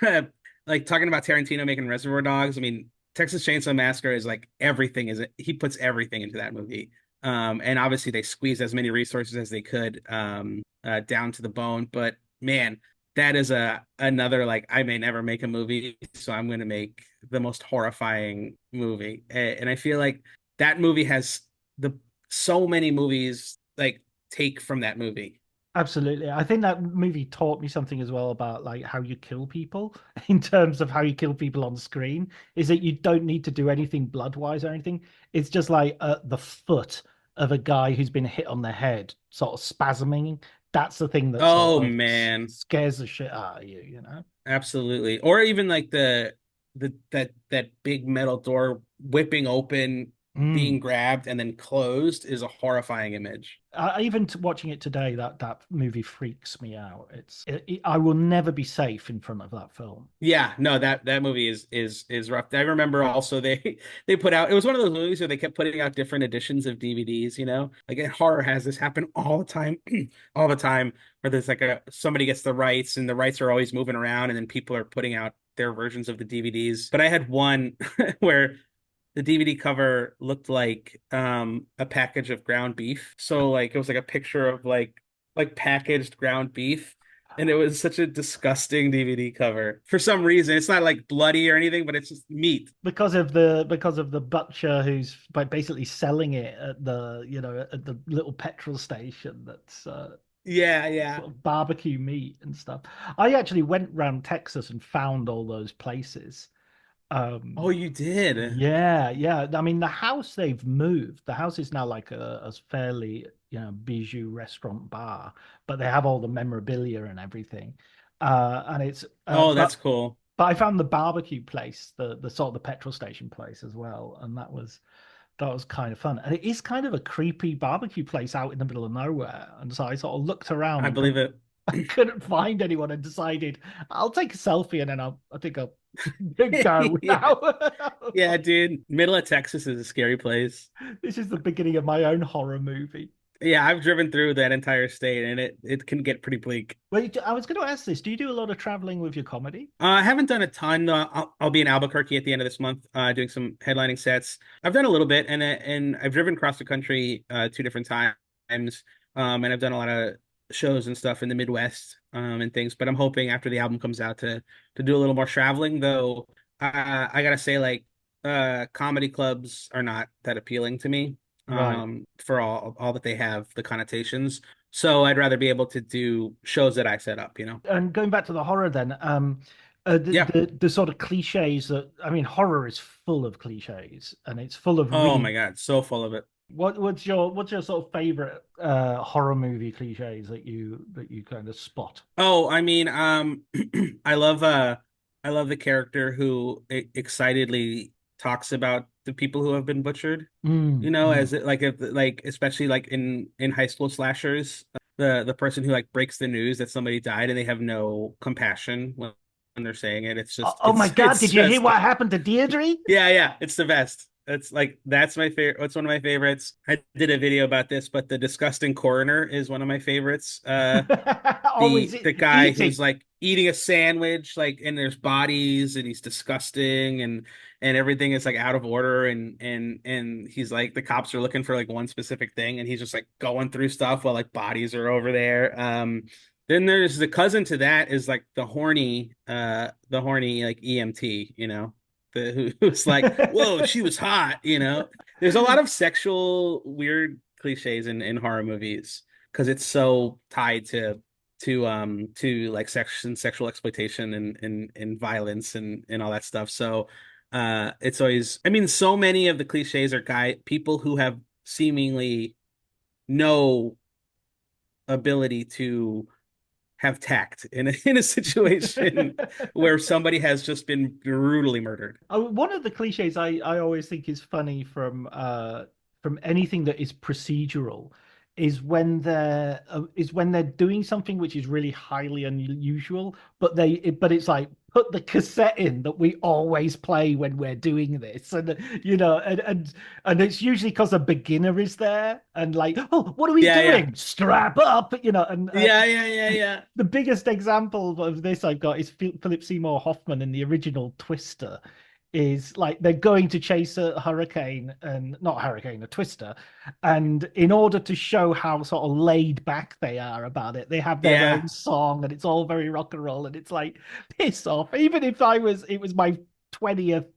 like talking about Tarantino making Reservoir Dogs. I mean, Texas Chainsaw Massacre is like everything is he puts everything into that movie. And obviously they squeezed as many resources as they could down to the bone. But man, that is another like I may never make a movie, so I'm going to make the most horrifying movie. And I feel like that movie has the so many movies like take from that movie. Absolutely. I think that movie taught me something as well about like how you kill people in terms of how you kill people on screen is that you don't need to do anything blood-wise or anything. It's just like the foot of a guy who's been hit on the head sort of spasming. That's the thing that sort Oh of man, scares the shit out of you, you know? absolutely. Or even like the that big metal door whipping open being grabbed and then closed is a horrifying image. Even watching it today, that movie freaks me out. I will never be safe in front of that film. Yeah, no, that movie is rough. I remember also they put out, it was one of those movies where they kept putting out different editions of DVDs, you know? Like horror has this happen all the time, all the time, where there's like somebody gets the rights and the rights are always moving around and then people are putting out their versions of the DVDs. But I had one where the DVD cover looked like a package of ground beef. So like it was like a picture of like packaged ground beef. And it was such a disgusting DVD cover. For some reason, it's not like bloody or anything, but it's just meat. Because of the butcher who's basically selling it at the little petrol station that's Yeah. sort of barbecue meat and stuff. I actually went around Texas and found all those places. Oh, you did? Yeah. I mean, the house they've moved. The house is now like a fairly, bijou restaurant bar, but they have all the memorabilia and everything. And it's Oh, that's cool. But I found the barbecue place, the sort of the petrol station place as well, and that was kind of fun. And it is kind of a creepy barbecue place out in the middle of nowhere. And so I sort of looked around. I believe it. I couldn't find anyone and decided I'll take a selfie and then I think I'll go now. Yeah, dude. Middle of Texas is a scary place. This is the beginning of my own horror movie. Yeah, I've driven through that entire state and it can get pretty bleak. Well, I was going to ask this. Do you do a lot of traveling with your comedy? I haven't done a ton. I'll be in Albuquerque at the end of this month, doing some headlining sets. I've done a little bit, and I've driven across the country 2 different times, and I've done a lot of shows and stuff in the Midwest, and things. But I'm hoping after the album comes out to do a little more traveling. Though I gotta say, like, comedy clubs are not that appealing to me, Right. for all that they have, the connotations. So I'd rather be able to do shows that I set up, you know? And going back to the horror then, Yeah. the sort of cliches that, I mean, horror is full of cliches and it's full of Oh my God, so full of it. what's your sort of favorite horror movie cliches that you kind of spot? Oh, I mean, I love the character who excitedly talks about the people who have been butchered. You know, Mm. as it, like if like especially like in high school slashers, the person who like breaks the news that somebody died and they have no compassion when they're saying it. It's Oh, just oh my God, it's did you hear just what happened to Deirdre? yeah, it's the best. It's like that's my favorite. It's one of my favorites. I did a video about this, but the disgusting coroner is one of my favorites. Oh, is The it guy who's eating? like eating a sandwich, like, and there's bodies and he's disgusting and everything is like out of order and he's like the cops are looking for like one specific thing and he's just like going through stuff while like bodies are over there. Then there's the cousin to that is like the horny like EMT, you know, who's like, whoa, she was hot, you know. There's a lot of sexual weird cliches in horror movies because it's so tied to like sex and sexual exploitation and violence and all that stuff. So it's always, I mean, so many of the cliches are people who have seemingly no ability to have tact in a situation where somebody has just been brutally murdered. One of the cliches I always think is funny from anything that is procedural is when they're doing something which is really highly unusual, but it's like put the cassette in that we always play when we're doing this, and and it's usually because a beginner is there and like, oh, what are we Yeah. doing? Strap up, and Yeah. the biggest example of this I've got is Philip Seymour Hoffman in the original Twister. Is like they're going to chase a hurricane and not a hurricane, a twister. And in order to show how sort of laid back they are about it, they have their Yeah. own song and it's all very rock and roll. And it's like, piss off. Even if it was my 20th,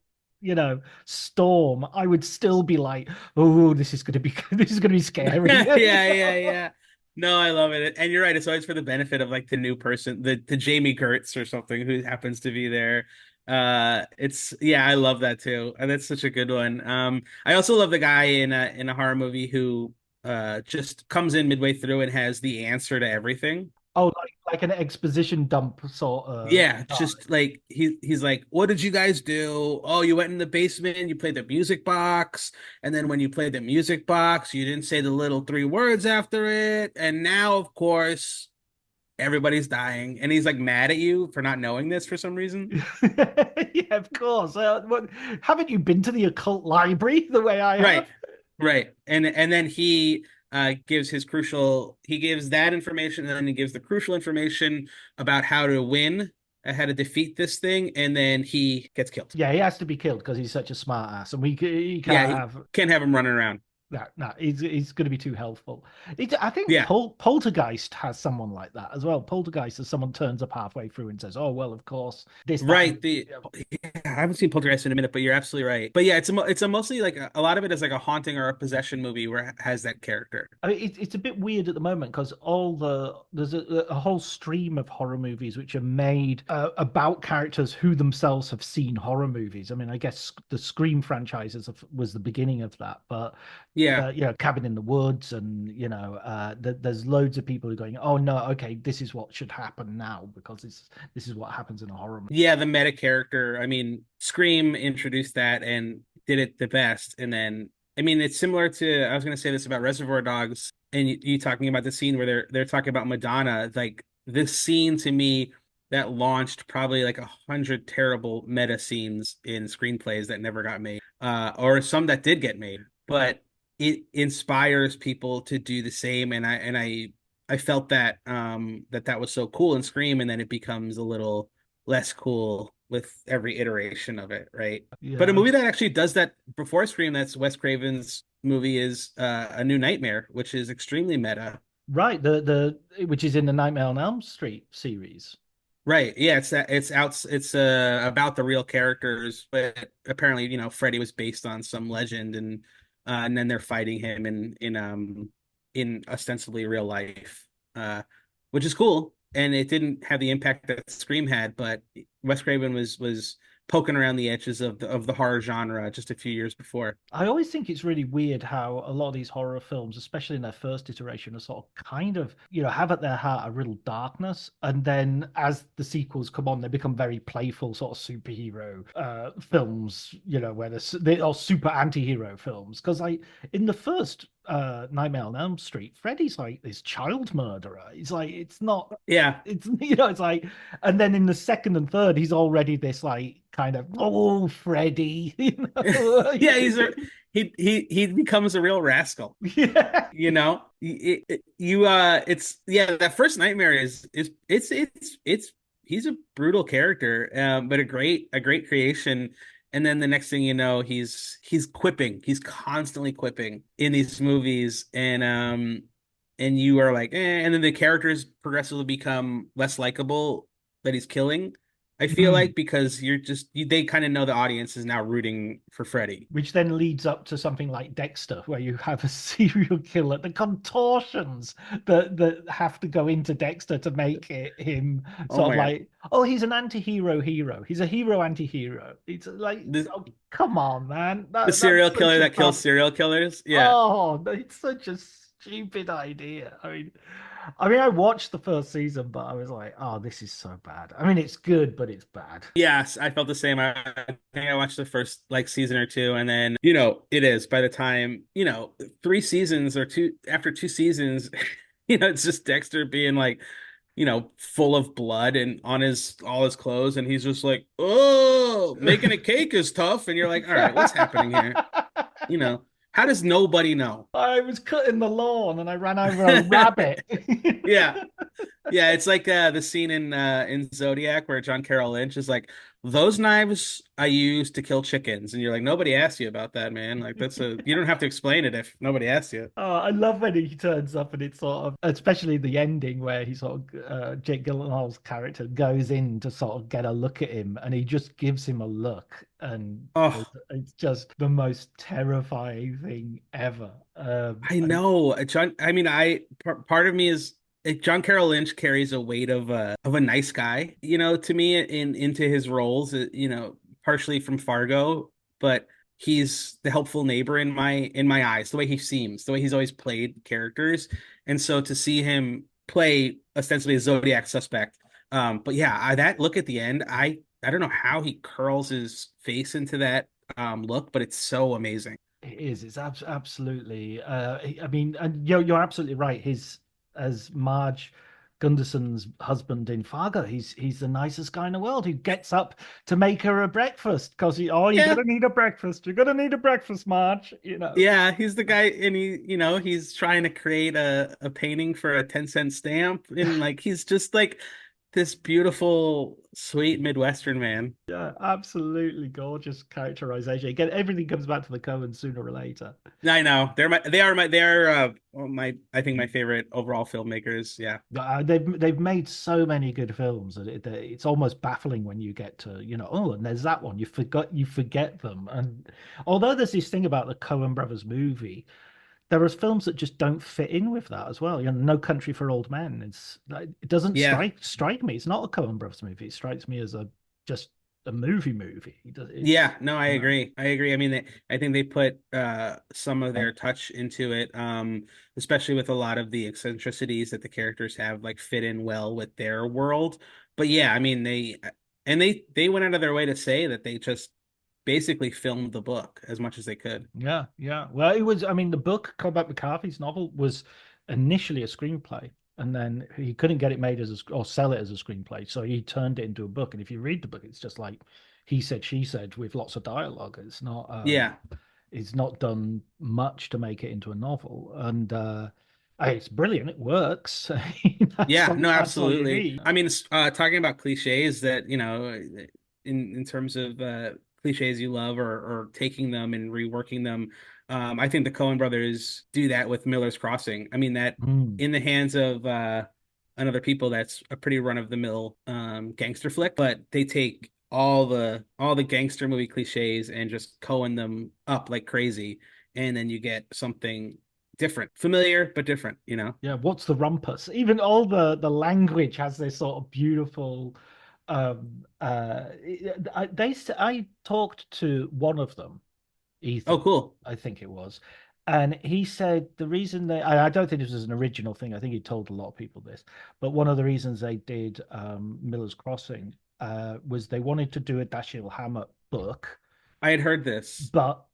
storm, I would still be like, oh, this is gonna be this is gonna be scary. Yeah. No, I love it. And you're right, it's always for the benefit of like the new person, the Jamie Gertz or something who happens to be there. It's yeah, I love that too. And that's such a good one. I also love the guy in a horror movie who just comes in midway through and has the answer to everything. Oh, like an exposition dump sort of. Yeah, just like he's like, what did you guys do? Oh, you went in the basement, you played the music box, and then when you played the music box, you didn't say the little three words after it, and now, of course, everybody's dying, and he's like mad at you for not knowing this for some reason. Yeah, of course. Haven't you been to the occult library the way I Right, have? right, and then he he gives that information, and then he gives the crucial information about how to win, how to defeat this thing, and then he gets killed. Yeah, he has to be killed because he's such a smart ass, and he Yeah, can't he have. can't have him running around. No, he's going to be too helpful. I think Yeah, Poltergeist has someone like that as well. Poltergeist is someone turns up halfway through and says, "Oh well, of course this that." right. Yeah, I haven't seen Poltergeist in a minute, but you're absolutely right. But yeah, it's a mostly like a lot of it is like a haunting or a possession movie where it has that character. I mean, it's a bit weird at the moment because there's a whole stream of horror movies which are made about characters who themselves have seen horror movies. I mean, I guess the Scream franchises was the beginning of that, but Yeah, Cabin in the Woods, and there's loads of people who are going, oh no, okay, this is what should happen now because this is what happens in a horror movie. yeah, the meta character. I mean, Scream introduced that and did it the best, and then I mean, it's similar to I was going to say this about Reservoir Dogs, and you talking about the scene where they're talking about Madonna. Like this scene to me that launched probably like 100 terrible meta scenes in screenplays that never got made, or some that did get made, but it inspires people to do the same. And I felt that that was so cool in Scream, and then it becomes a little less cool with every iteration of it, right? But a Yeah, movie that actually does that before Scream, that's Wes Craven's movie, is A New Nightmare, which is extremely meta. right. The which is in the Nightmare on Elm Street series. Right. Yeah, it's about the real characters, but apparently, Freddy was based on some legend, and then they're fighting him in ostensibly real life. Which is cool. And it didn't have the impact that Scream had, but Wes Craven was poking around the edges of the horror genre just a few years before. I always think it's really weird how a lot of these horror films, especially in their first iteration, are sort of kind of, have at their heart a real darkness. And then as the sequels come on, they become very playful sort of superhero films, where they are super anti-hero films. Because in the first Nightmare on Elm Street, Freddy's like this child murderer. He's like, it's not, Yeah. it's, it's like, and then in the second and third, he's already this like kind of, oh, Freddy, Yeah, he becomes a real rascal. Yeah. It's yeah, that first Nightmare is it's he's a brutal character, but a great creation. And then the next thing you know, he's quipping. He's constantly quipping in these movies, and you are like, and then the characters progressively become less likable that he's killing. I feel like because they kind of know the audience is now rooting for Freddy. Which then leads up to something like Dexter, where you have a serial killer, the contortions that have to go into Dexter to make him Oh sort my of God. like, oh, he's an anti-hero hero. He's a hero anti-hero. It's like, The, oh, come on, man. the serial That's such killer a that kills dumb. serial killers. Yeah. Oh, it's such a stupid idea. I mean, I watched the first season, but I was like, oh, this is so bad. I mean, it's good, but it's bad. Yes, I felt the same. I think I watched the first like season or two, and then it is by the time 3 seasons or two after 2 seasons, it's just Dexter being like full of blood and on his all his clothes, and he's just like, oh, making a cake is tough, and you're like, all right, what's happening here? You know, how does nobody know? I was cutting the lawn and I ran over a rabbit. Yeah. Yeah, it's like the scene in Zodiac where John Carroll Lynch is like, those knives I use to kill chickens, and you're like, nobody asked you about that, man. Like you don't have to explain it if nobody asked you. Oh, I love when he turns up and it's sort of, especially the ending where he sort of, Jake Gyllenhaal's character goes in to sort of get a look at him and he just gives him a look. And Oh, it's just the most terrifying thing ever. I know, John. I mean, part of me is John Carroll Lynch carries a weight of a nice guy, to me into his roles, partially from Fargo, but he's the helpful neighbor in my eyes, the way he seems, the way he's always played characters. And so to see him play ostensibly a Zodiac suspect. But yeah, that look at the end, I don't know how he curls his face into that look, but it's so amazing. It is. It's absolutely. I mean, and you're absolutely right. His as Marge Gunderson's husband in Fargo, he's the nicest guy in the world who gets up to make her a breakfast because you're Yeah. gonna need a breakfast. You're gonna need a breakfast, Marge. You know. Yeah, he's the guy, and he's trying to create a painting for a 10-cent stamp, and like he's just like this beautiful, sweet Midwestern man. Yeah, absolutely gorgeous characterization. Again, everything comes back to the Coen sooner or later. I know they are my I think my favorite overall filmmakers. Yeah. They've made so many good films that it's almost baffling when you get to, oh, and there's that one. You forget them. And although there's this thing about the Coen brothers movie, there are films that just don't fit in with that as well. No Country for Old Men. It doesn't Yeah. strike me. It's not a Coen brothers movie. It strikes me as just a movie. Yeah, no, I you know. agree. I agree. I mean, I think they put some of their touch into it, especially with a lot of the eccentricities that the characters have, like fit in well with their world. But yeah, I mean, they went out of their way to say that they just basically filmed the book as much as they could. Yeah, yeah. Well, it was. I mean, the book, Combat McCarthy's novel, was initially a screenplay, and then he couldn't get it made or sell it as a screenplay, so he turned it into a book. And if you read the book, it's just like he said, she said, with lots of dialogue. Yeah. It's not done much to make it into a novel, and it's brilliant. It works. Yeah, no, That's all you absolutely. need. I mean, talking about cliches that, in terms of cliches you love or taking them and reworking them, I think the Coen brothers do that with Miller's Crossing. I mean, that Mm. in the hands of another people, that's a pretty run-of-the-mill gangster flick, but they take all the gangster movie cliches and just Coen them up like crazy, and then you get something different, familiar but different, you know? Yeah, what's the rumpus? Even all the language has this sort of beautiful. I talked to one of them, Oh, Ethan, cool. I think it was, and he said the reason I don't think this was an original thing. I think he told a lot of people this, but one of the reasons they did Miller's Crossing was they wanted to do a Dashiell Hammett book, I had heard this. but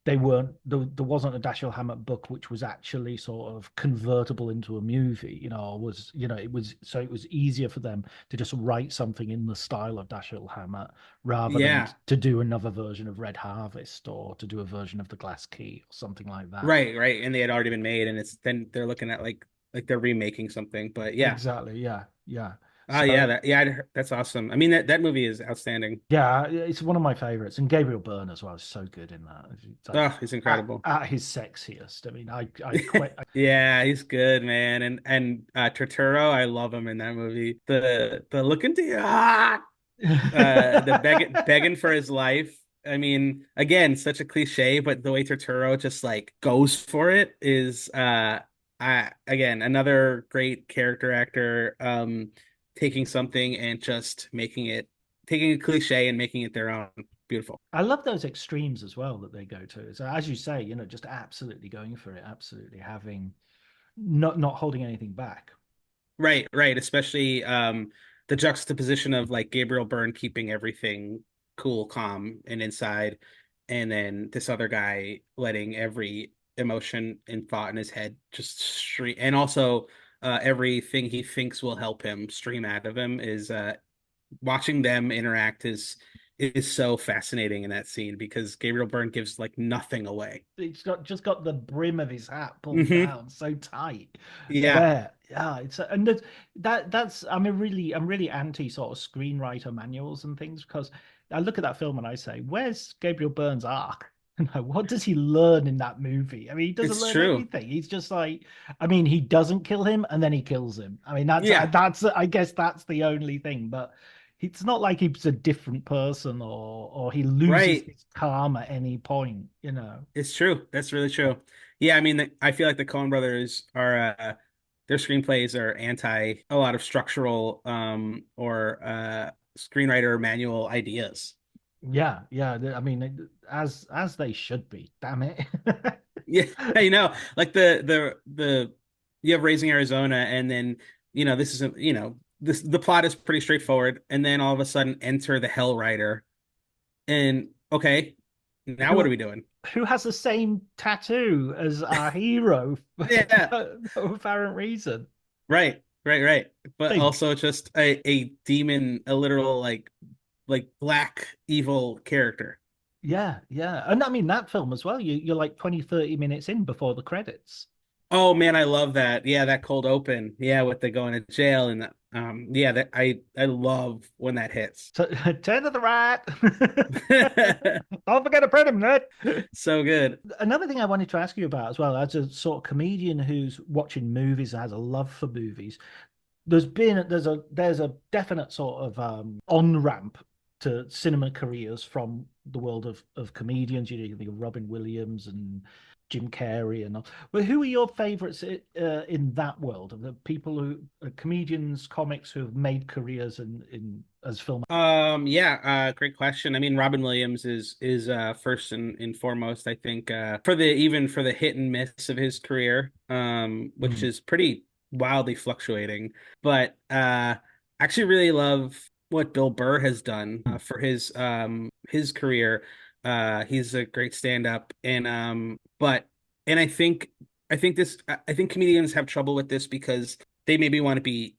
there wasn't a Dashiell Hammett book which was actually sort of convertible into a movie, it was easier for them to just write something in the style of Dashiell Hammett rather than Yeah. to do another version of Red Harvest or to do a version of The Glass Key or something like that. Right, right. And they had already been made, and it's then they're looking at like they're remaking something. But yeah. Exactly. Yeah. Yeah. Oh yeah, So that's awesome. I mean, that movie is outstanding. yeah, it's one of my favorites, and Gabriel Byrne as well is so good in that. It's like Oh, he's incredible. at his sexiest. I mean, I quit. Yeah, he's good, man. And Turturro, I love him in that movie. The look into your heart, the begging for his life. I mean, again, such a cliche, but the way Turturro just like goes for it is again, another great character actor taking something and just taking a cliche and making it their own. Beautiful. I love those extremes as well that they go to. So as you say, just absolutely going for it, absolutely having not holding anything back. Right, right. Especially the juxtaposition of like Gabriel Byrne keeping everything cool, calm, and inside, and then this other guy letting every emotion and thought in his head just stream, and also everything he thinks will help him stream out of him is watching them interact is so fascinating in that scene because Gabriel Byrne gives like nothing away. It's got the brim of his hat pulled Hmm. down so tight. Yeah. Yeah, that's I'm really anti sort of screenwriter manuals and things because I look at that film and I say, where's Gabriel Byrne's arc? What does he learn in that movie? I mean, he doesn't It's learn true. anything. He's just like, I mean, he doesn't kill him and then he kills him. I mean, Yeah. I guess that's the only thing, but it's not like he's a different person or he loses Right. his calm at any point. It's true. That's really true. Yeah, I mean, I feel like the Coen brothers are their screenplays are anti a lot of structural or screenwriter manual ideas. Yeah, yeah. I mean, as they should be. Damn it. Yeah, like the Raising Arizona, and then this is the plot is pretty straightforward, and then all of a sudden enter the Hell Rider, and okay, now what Who are we doing? who has the same tattoo as our hero Yeah, for no apparent reason? right. But Think. also just a demon, a literal like black evil character. Yeah, yeah. And I mean that film as well. You're like 20, 30 minutes in before the credits. Oh man, I love that. Yeah, that cold open. Yeah, with the going to jail and yeah, that I love when that hits. So, turn to the right. Don't forget to print him, Ned. So good. Another thing I wanted to ask you about as well, as a sort of comedian who's watching movies, has a love for movies, there's a definite sort of on ramp to cinema careers from the world of comedians. You think of Robin Williams and Jim Carrey and all. But who are your favorites in that world of the people who are comedians, comics who have made careers in as film? Yeah, great question. I mean, Robin Williams is first and foremost, I think, for the hit and miss of his career, which is pretty wildly fluctuating. But I actually really love what Bill Burr has done for his career. He's a great stand-up, and I think comedians have trouble with this because they maybe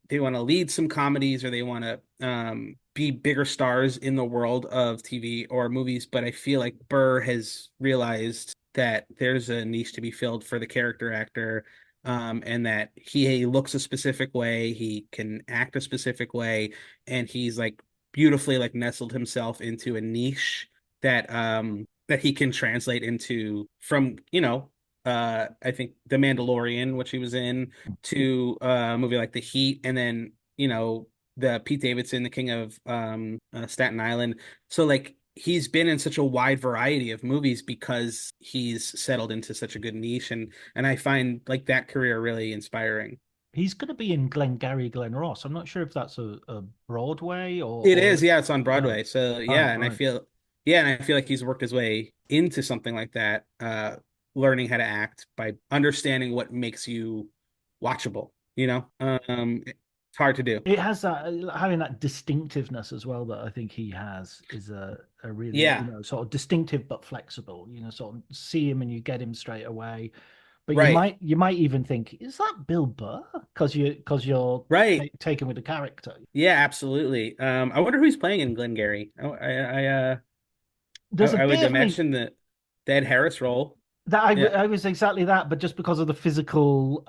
they want to lead some comedies, or they want to be bigger stars in the world of TV or movies. But I feel like Burr has realized that there's a niche to be filled for the character actor, and that he looks a specific way, he can act a specific way, and he's like beautifully like nestled himself into a niche that he can translate into from, I think The Mandalorian, which he was in, to a movie like The Heat, and then, the Pete Davidson, the King of Staten Island. So like he's been in such a wide variety of movies because he's settled into such a good niche, and I find like that career really inspiring. He's going to be in Glengarry Glen Ross. I'm not sure if that's a Broadway It or is, yeah, it's on yeah. Broadway. So Oh, yeah, right. and I feel like he's worked his way into something like that, learning how to act by understanding what makes you watchable, it's hard to do. It has that having that distinctiveness as well that I think he has is a really, Yeah, sort of distinctive but flexible. Sort of see him and you get him straight away. But right, you might even think, is that Bill Burr? Because you're right. taken with the character. Yeah, absolutely. I wonder who he's playing in Glengarry. Oh, There's a I would bit of me imagine the Ed Harris role. that Yeah, I was exactly that, but just because of the physical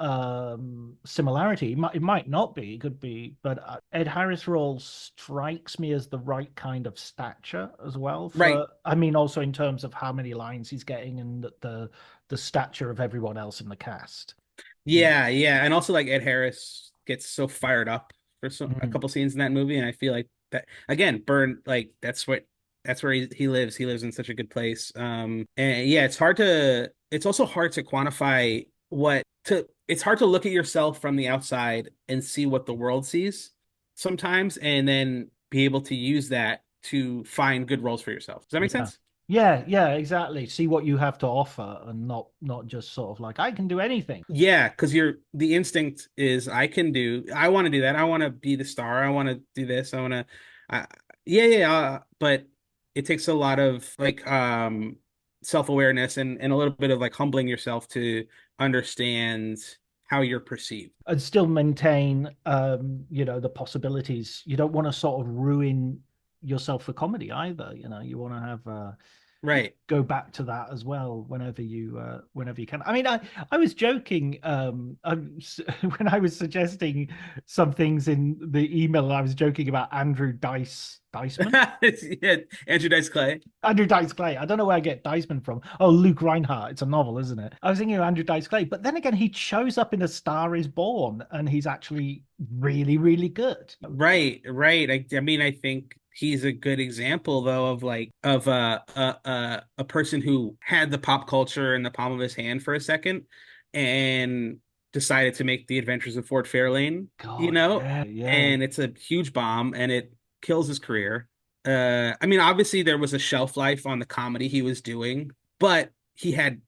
similarity, it might not be. It could be, but Ed Harris role strikes me as the right kind of stature as well. right. I mean, also in terms of how many lines he's getting and the stature of everyone else in the cast. Yeah, and also like Ed Harris gets so fired up for a Mm. couple scenes in that movie, and I feel like that again, Burn, like that's where he lives. He lives in such a good place. And yeah, it's also hard to quantify it's hard to look at yourself from the outside and see what the world sees sometimes, and then be able to use that to find good roles for yourself. Does that make Yeah. sense? Yeah, exactly. See what you have to offer and not just sort of like I can do anything. Yeah, because the instinct is I want to do that. I want to be the star. I want to do this. I want to, uh, yeah. But it takes a lot of like self-awareness and a little bit of like humbling yourself to understand how you're perceived. And still maintain the possibilities. You don't want to sort of ruin yourself for comedy either. You want to have Right. go back to that as well whenever you can. I mean, I was joking when I was suggesting some things in the email. I was joking about Andrew Diceman. Yeah, Andrew Dice Clay. Andrew Dice Clay. I don't know where I get Diceman from. Oh, Luke Reinhardt. It's a novel, isn't it? I was thinking of Andrew Dice Clay, but then again, he shows up in A Star Is Born, and he's actually really, really good. Right. I mean, I think he's a good example though of like of a person who had the pop culture in the palm of his hand for a second and decided to make The Adventures of Fort Fairlane, God, yeah. and it's a huge bomb and it kills his career. I mean, obviously there was a shelf life on the comedy he was doing, but he had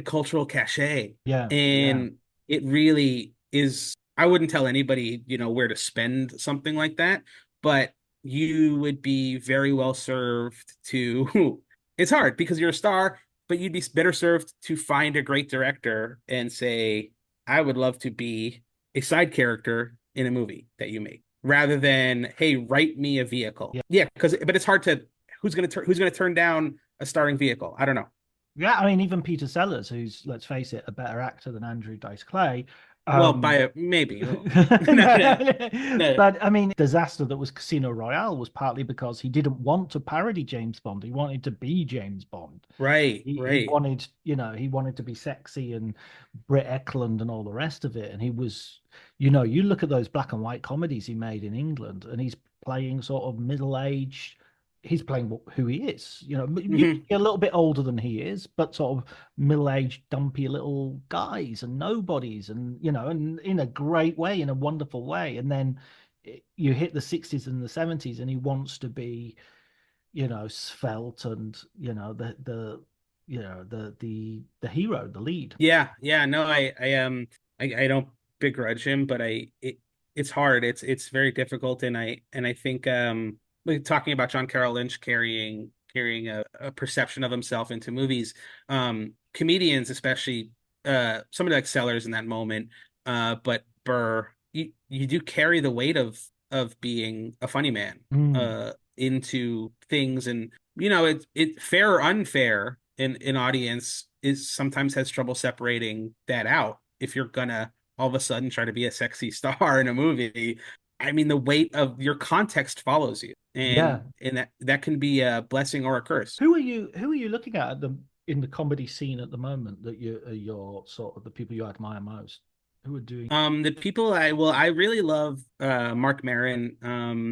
cultural cachet, Yeah, yeah. and it really is, I wouldn't tell anybody, where to spend something like that, but you would be very well served to it's hard because you're a star, but you'd be better served to find a great director and say, I would love to be a side character in a movie that you make, rather than, hey, write me a vehicle. Yeah, because but it's hard to, who's gonna turn down a starring vehicle? I don't know. Yeah, I mean, even Peter Sellers, who's, let's face it, a better actor than Andrew Dice Clay. Well, by a maybe. No, no, No, no. but I mean, disaster that was Casino Royale was partly because he didn't want to parody James Bond. He wanted to be James Bond. Right, He right. wanted, he wanted to be sexy and Britt Eklund and all the rest of it. And he was, you look at those black and white comedies he made in England, and he's playing sort of middle-aged. He's playing who he is. You Mhm. a little bit older than he is, but sort of middle-aged, dumpy little guys and nobodies, and in a great way, in a wonderful way. And then you hit the 60s and the 70s, and he wants to be, svelte and the hero, the lead. Yeah, yeah. No, I don't begrudge him, but it's hard. It's very difficult, and I think like talking about John Carroll Lynch carrying a perception of himself into movies, comedians especially, somebody like Sellers in that moment, but Burr, you do carry the weight of being a funny man Mm. into things, and it fair or unfair in an audience is sometimes has trouble separating that out. If you're gonna all of a sudden try to be a sexy star in a movie, I mean, the weight of your context follows you, and Yeah. that can be a blessing or a curse. Who are you looking at in the comedy scene at the moment that you're sort of the people you admire most? Who are doing? The people I really love Mark Maron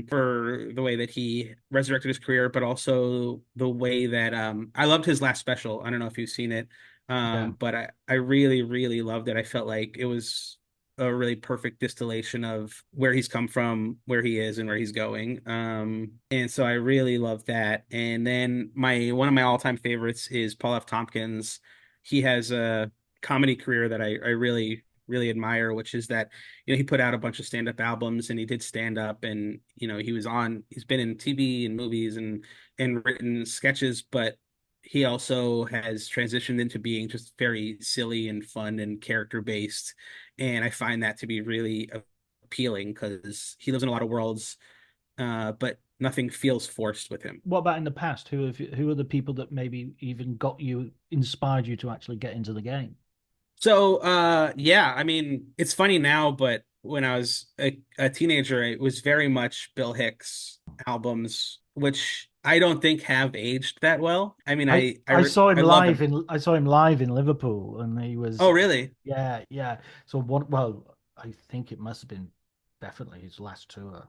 for the way that he resurrected his career, but also the way that I loved his last special. I don't know if you've seen it. Yeah. But I really, really loved it. I felt like it was a really perfect distillation of where he's come from, where he is, and where he's going. And so I really love that. And then my one of my all-time favorites is Paul F. Tompkins. He has a comedy career that I really, really admire, which is that, he put out a bunch of stand-up albums, and he did stand-up, and he's been in TV and movies and written sketches, but he also has transitioned into being just very silly and fun and character based. And I find that to be really appealing because he lives in a lot of worlds, but nothing feels forced with him. What about in the past? Who are the people that maybe even inspired you to actually get into the game? So, yeah, I mean, it's funny now, but when I was a teenager, it was very much Bill Hicks albums, which I don't think have aged that well. I mean, I I saw him I love live him. in I saw him live in Liverpool, and he was, Oh, really? yeah, yeah. So what? Well, I think it must have been definitely his last tour.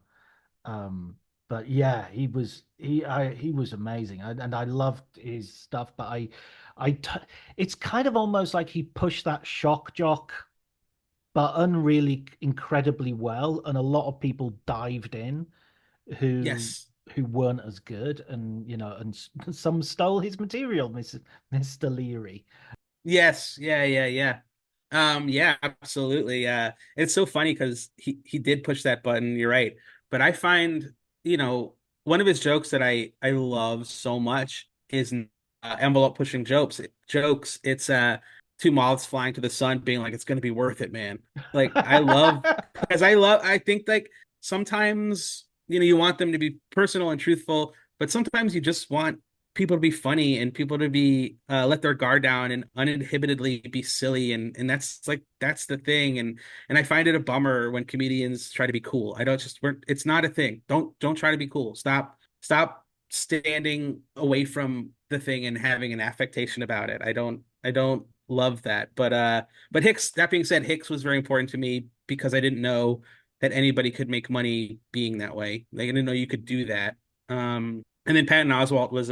Um, but yeah, he was amazing, and I loved his stuff. But I t- it's kind of almost like he pushed that shock jock button really incredibly well, and a lot of people dived in who Yes. who weren't as good, and some stole his material, Mr. Leary. Yes, yeah, yeah, yeah. Yeah, absolutely. It's so funny because he did push that button, you're right. But I find, you know, one of his jokes that I love so much is envelope pushing jokes. It's two moths flying to the sun being like, it's gonna be worth it, man. Like I love because I think like sometimes, you want them to be personal and truthful, but sometimes you just want people to be funny and people to be let their guard down and uninhibitedly be silly, and that's the thing, and I find it a bummer when comedians try to be cool. I don't just it's not a thing. Don't try to be cool. Stop standing away from the thing and having an affectation about it. I don't love that. But Hicks, that being said, Hicks was very important to me because I didn't know that anybody could make money being that way. Like, I didn't know you could do that. And then Patton Oswalt was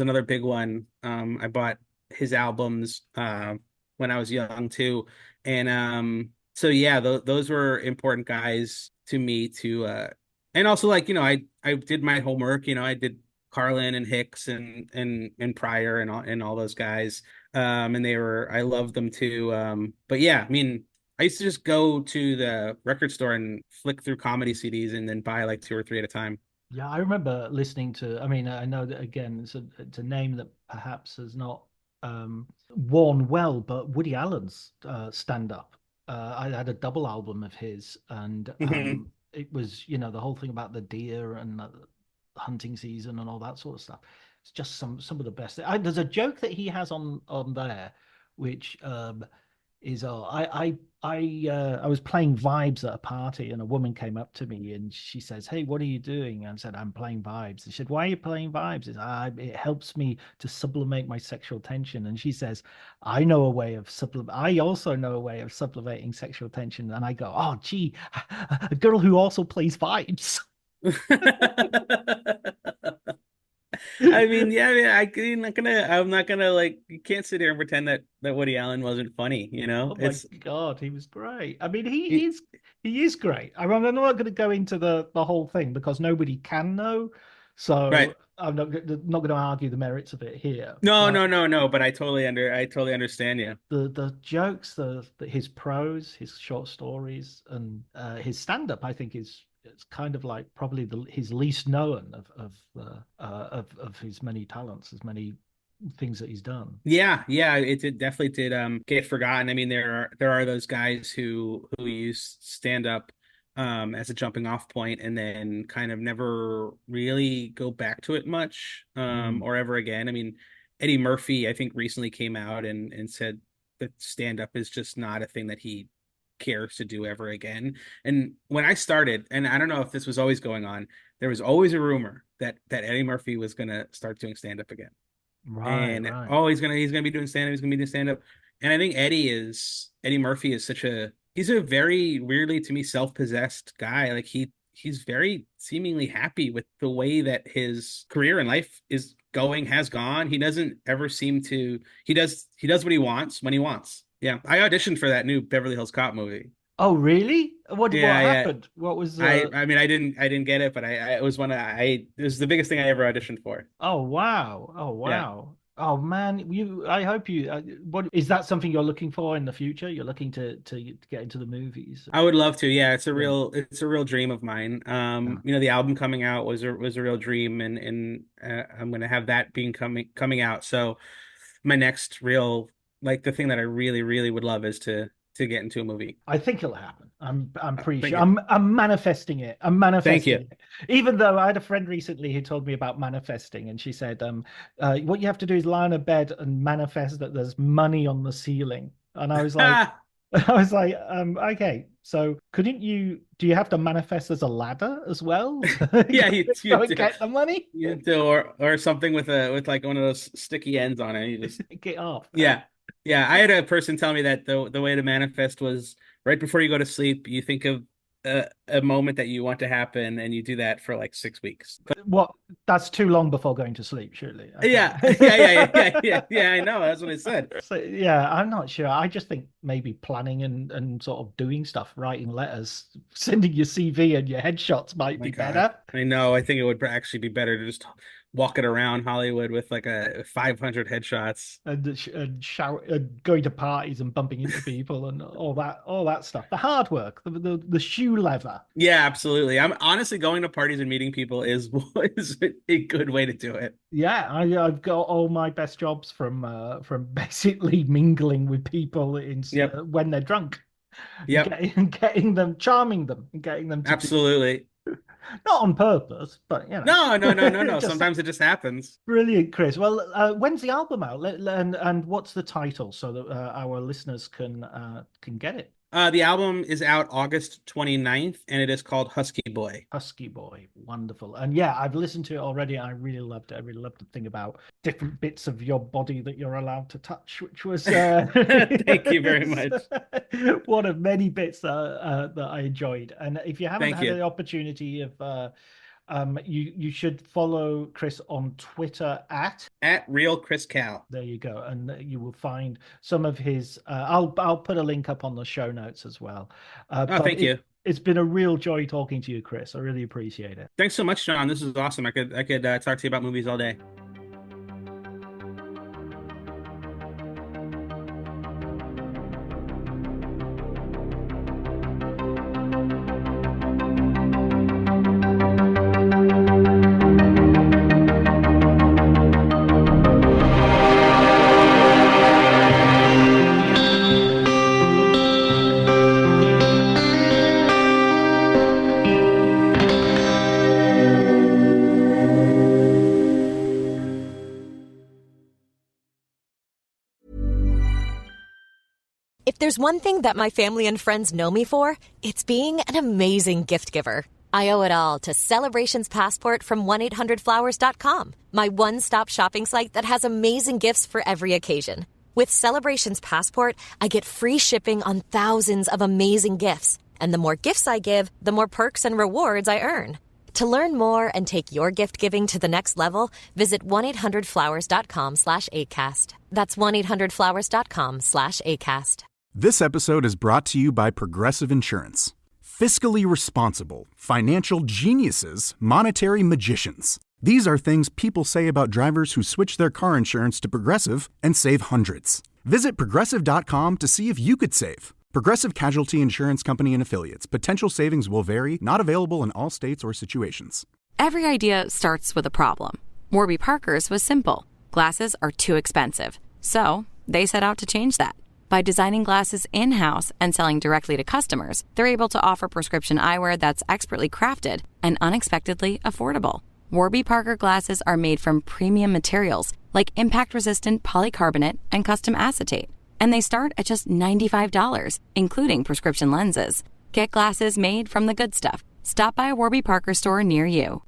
another big one. I bought his albums when I was young too, and so yeah, those were important guys to me to and also like I did my homework. I did Carlin and Hicks and Pryor and all those guys, and I loved them too. But yeah, I mean, I used to just go to the record store and flick through comedy CDs and then buy like two or three at a time. Yeah, I remember listening to. I mean, I know that again, it's a name that perhaps has not worn well, but Woody Allen's stand-up. I had a double album of his, and it was, the whole thing about the deer and hunting season and all that sort of stuff. It's just some of the best. There's a joke that he has on there, which is I was playing vibes at a party and a woman came up to me and she says, "Hey, what are you doing?" And I said, "I'm playing vibes." And she said, "Why are you playing vibes?" It helps me to sublimate my sexual tension. And she says, "I know a way of I also know a way of sublimating sexual tension." And I go, "Oh, gee, a girl who also plays vibes." I mean, yeah, I'm not gonna like, you can't sit here and pretend that Woody Allen wasn't funny, Oh my God, he was great. I mean, he is great. I'm not going to go into the whole thing because nobody can know. So right. I'm not going to argue the merits of it here. No, But no, no, no. But I totally understand you. the jokes, his prose, his short stories, and his stand-up, I think it's kind of like probably his least known of his many talents, as many things that he's done. Yeah, yeah, it definitely did get forgotten. I mean, there are those guys who use stand up as a jumping off point and then kind of never really go back to it much or ever again. I mean, Eddie Murphy, I think recently came out and said that stand up is just not a thing that he cares to do ever again. And when I started, and I don't know if this was always going on, there was always a rumor that Eddie Murphy was going to start doing stand up again. Right, And right. oh, he's gonna be doing stand up. He's gonna be doing stand up. And I think Eddie Murphy is he's a very weirdly to me self-possessed guy. Like he's very seemingly happy with the way that his career in life is going, has gone. He doesn't ever seem to. He does what he wants when he wants. Yeah, I auditioned for that new Beverly Hills Cop movie. Oh, really? What Yeah, yeah. happened? What was I mean I didn't get it, but it was it was the biggest thing I ever auditioned for. Oh, wow. Oh, Yeah. wow. Oh man, I hope you what is that something you're looking for in the future? You're looking to get into the movies? I would love to. Yeah, Yeah. it's a real dream of mine. Yeah. The album coming out was a real dream, and I'm gonna have that being coming out. So my next real, like, the thing that I really really would love is to get into a movie. I think it'll happen. I'm pretty Thank sure. you. I'm manifesting it. I'm Thank manifesting you. it. Even though I had a friend recently who told me about manifesting, and she said, what you have to do is lie on a bed and manifest that there's money on the ceiling. And I was like, okay. So couldn't you? Do you have to manifest as a ladder as well? Yeah, you Go and do. get the money. You do, or something with like one of those sticky ends on it. You just Get off. yeah. Yeah, I had a person tell me that the way to manifest was right before you go to sleep, you think of a moment that you want to happen, and you do that for like 6 weeks. But What? That's too long before going to sleep, surely. yeah, yeah. I know. That's what I said. So yeah, I'm not sure. I just think maybe planning and sort of doing stuff, writing letters, sending your CV and your headshots might be better. I know. I think it would actually be better to just walk it around Hollywood with like a 500 headshots. And going to parties and bumping into people and all that stuff. The hard work, the shoe leather. Yeah, absolutely. I'm honestly going to parties and meeting people is a good way to do it. Yeah, I've got all my best jobs from basically mingling with people when they're drunk. Yep. Getting them, charming them, and getting them to Absolutely. not on purpose, but No. Sometimes it just happens. Brilliant, Chris. Well, when's the album out? And what's the title so that our listeners can get it? The album is out August 29th, and it is called Husky Boy. Husky Boy, wonderful. And yeah, I've listened to it already. I really loved it. I really loved the thing about different bits of your body that you're allowed to touch, which was thank you very much. One of many bits that I enjoyed. And if you haven't had the opportunity of you should follow Chris on Twitter at Real Chris Cal. There you go, and you will find some of his. I'll put a link up on the show notes as well. Thank you. It's been a real joy talking to you, Chris. I really appreciate it. Thanks so much, John. This is awesome. I could talk to you about movies all day. If there's one thing that my family and friends know me for, it's being an amazing gift giver. I owe it all to Celebrations Passport from 1-800-Flowers.com, my one-stop shopping site that has amazing gifts for every occasion. With Celebrations Passport, I get free shipping on thousands of amazing gifts. And the more gifts I give, the more perks and rewards I earn. To learn more and take your gift giving to the next level, visit 1-800-Flowers.com/ACAST. That's 1-800-Flowers.com/ACAST. This episode is brought to you by Progressive Insurance. Fiscally responsible, financial geniuses, monetary magicians. These are things people say about drivers who switch their car insurance to Progressive and save hundreds. Visit Progressive.com to see if you could save. Progressive Casualty Insurance Company and Affiliates. Potential savings will vary, not available in all states or situations. Every idea starts with a problem. Warby Parker's was simple. Glasses are too expensive. So they set out to change that. By designing glasses in-house and selling directly to customers, they're able to offer prescription eyewear that's expertly crafted and unexpectedly affordable. Warby Parker glasses are made from premium materials like impact-resistant polycarbonate and custom acetate. And they start at just $95, including prescription lenses. Get glasses made from the good stuff. Stop by a Warby Parker store near you.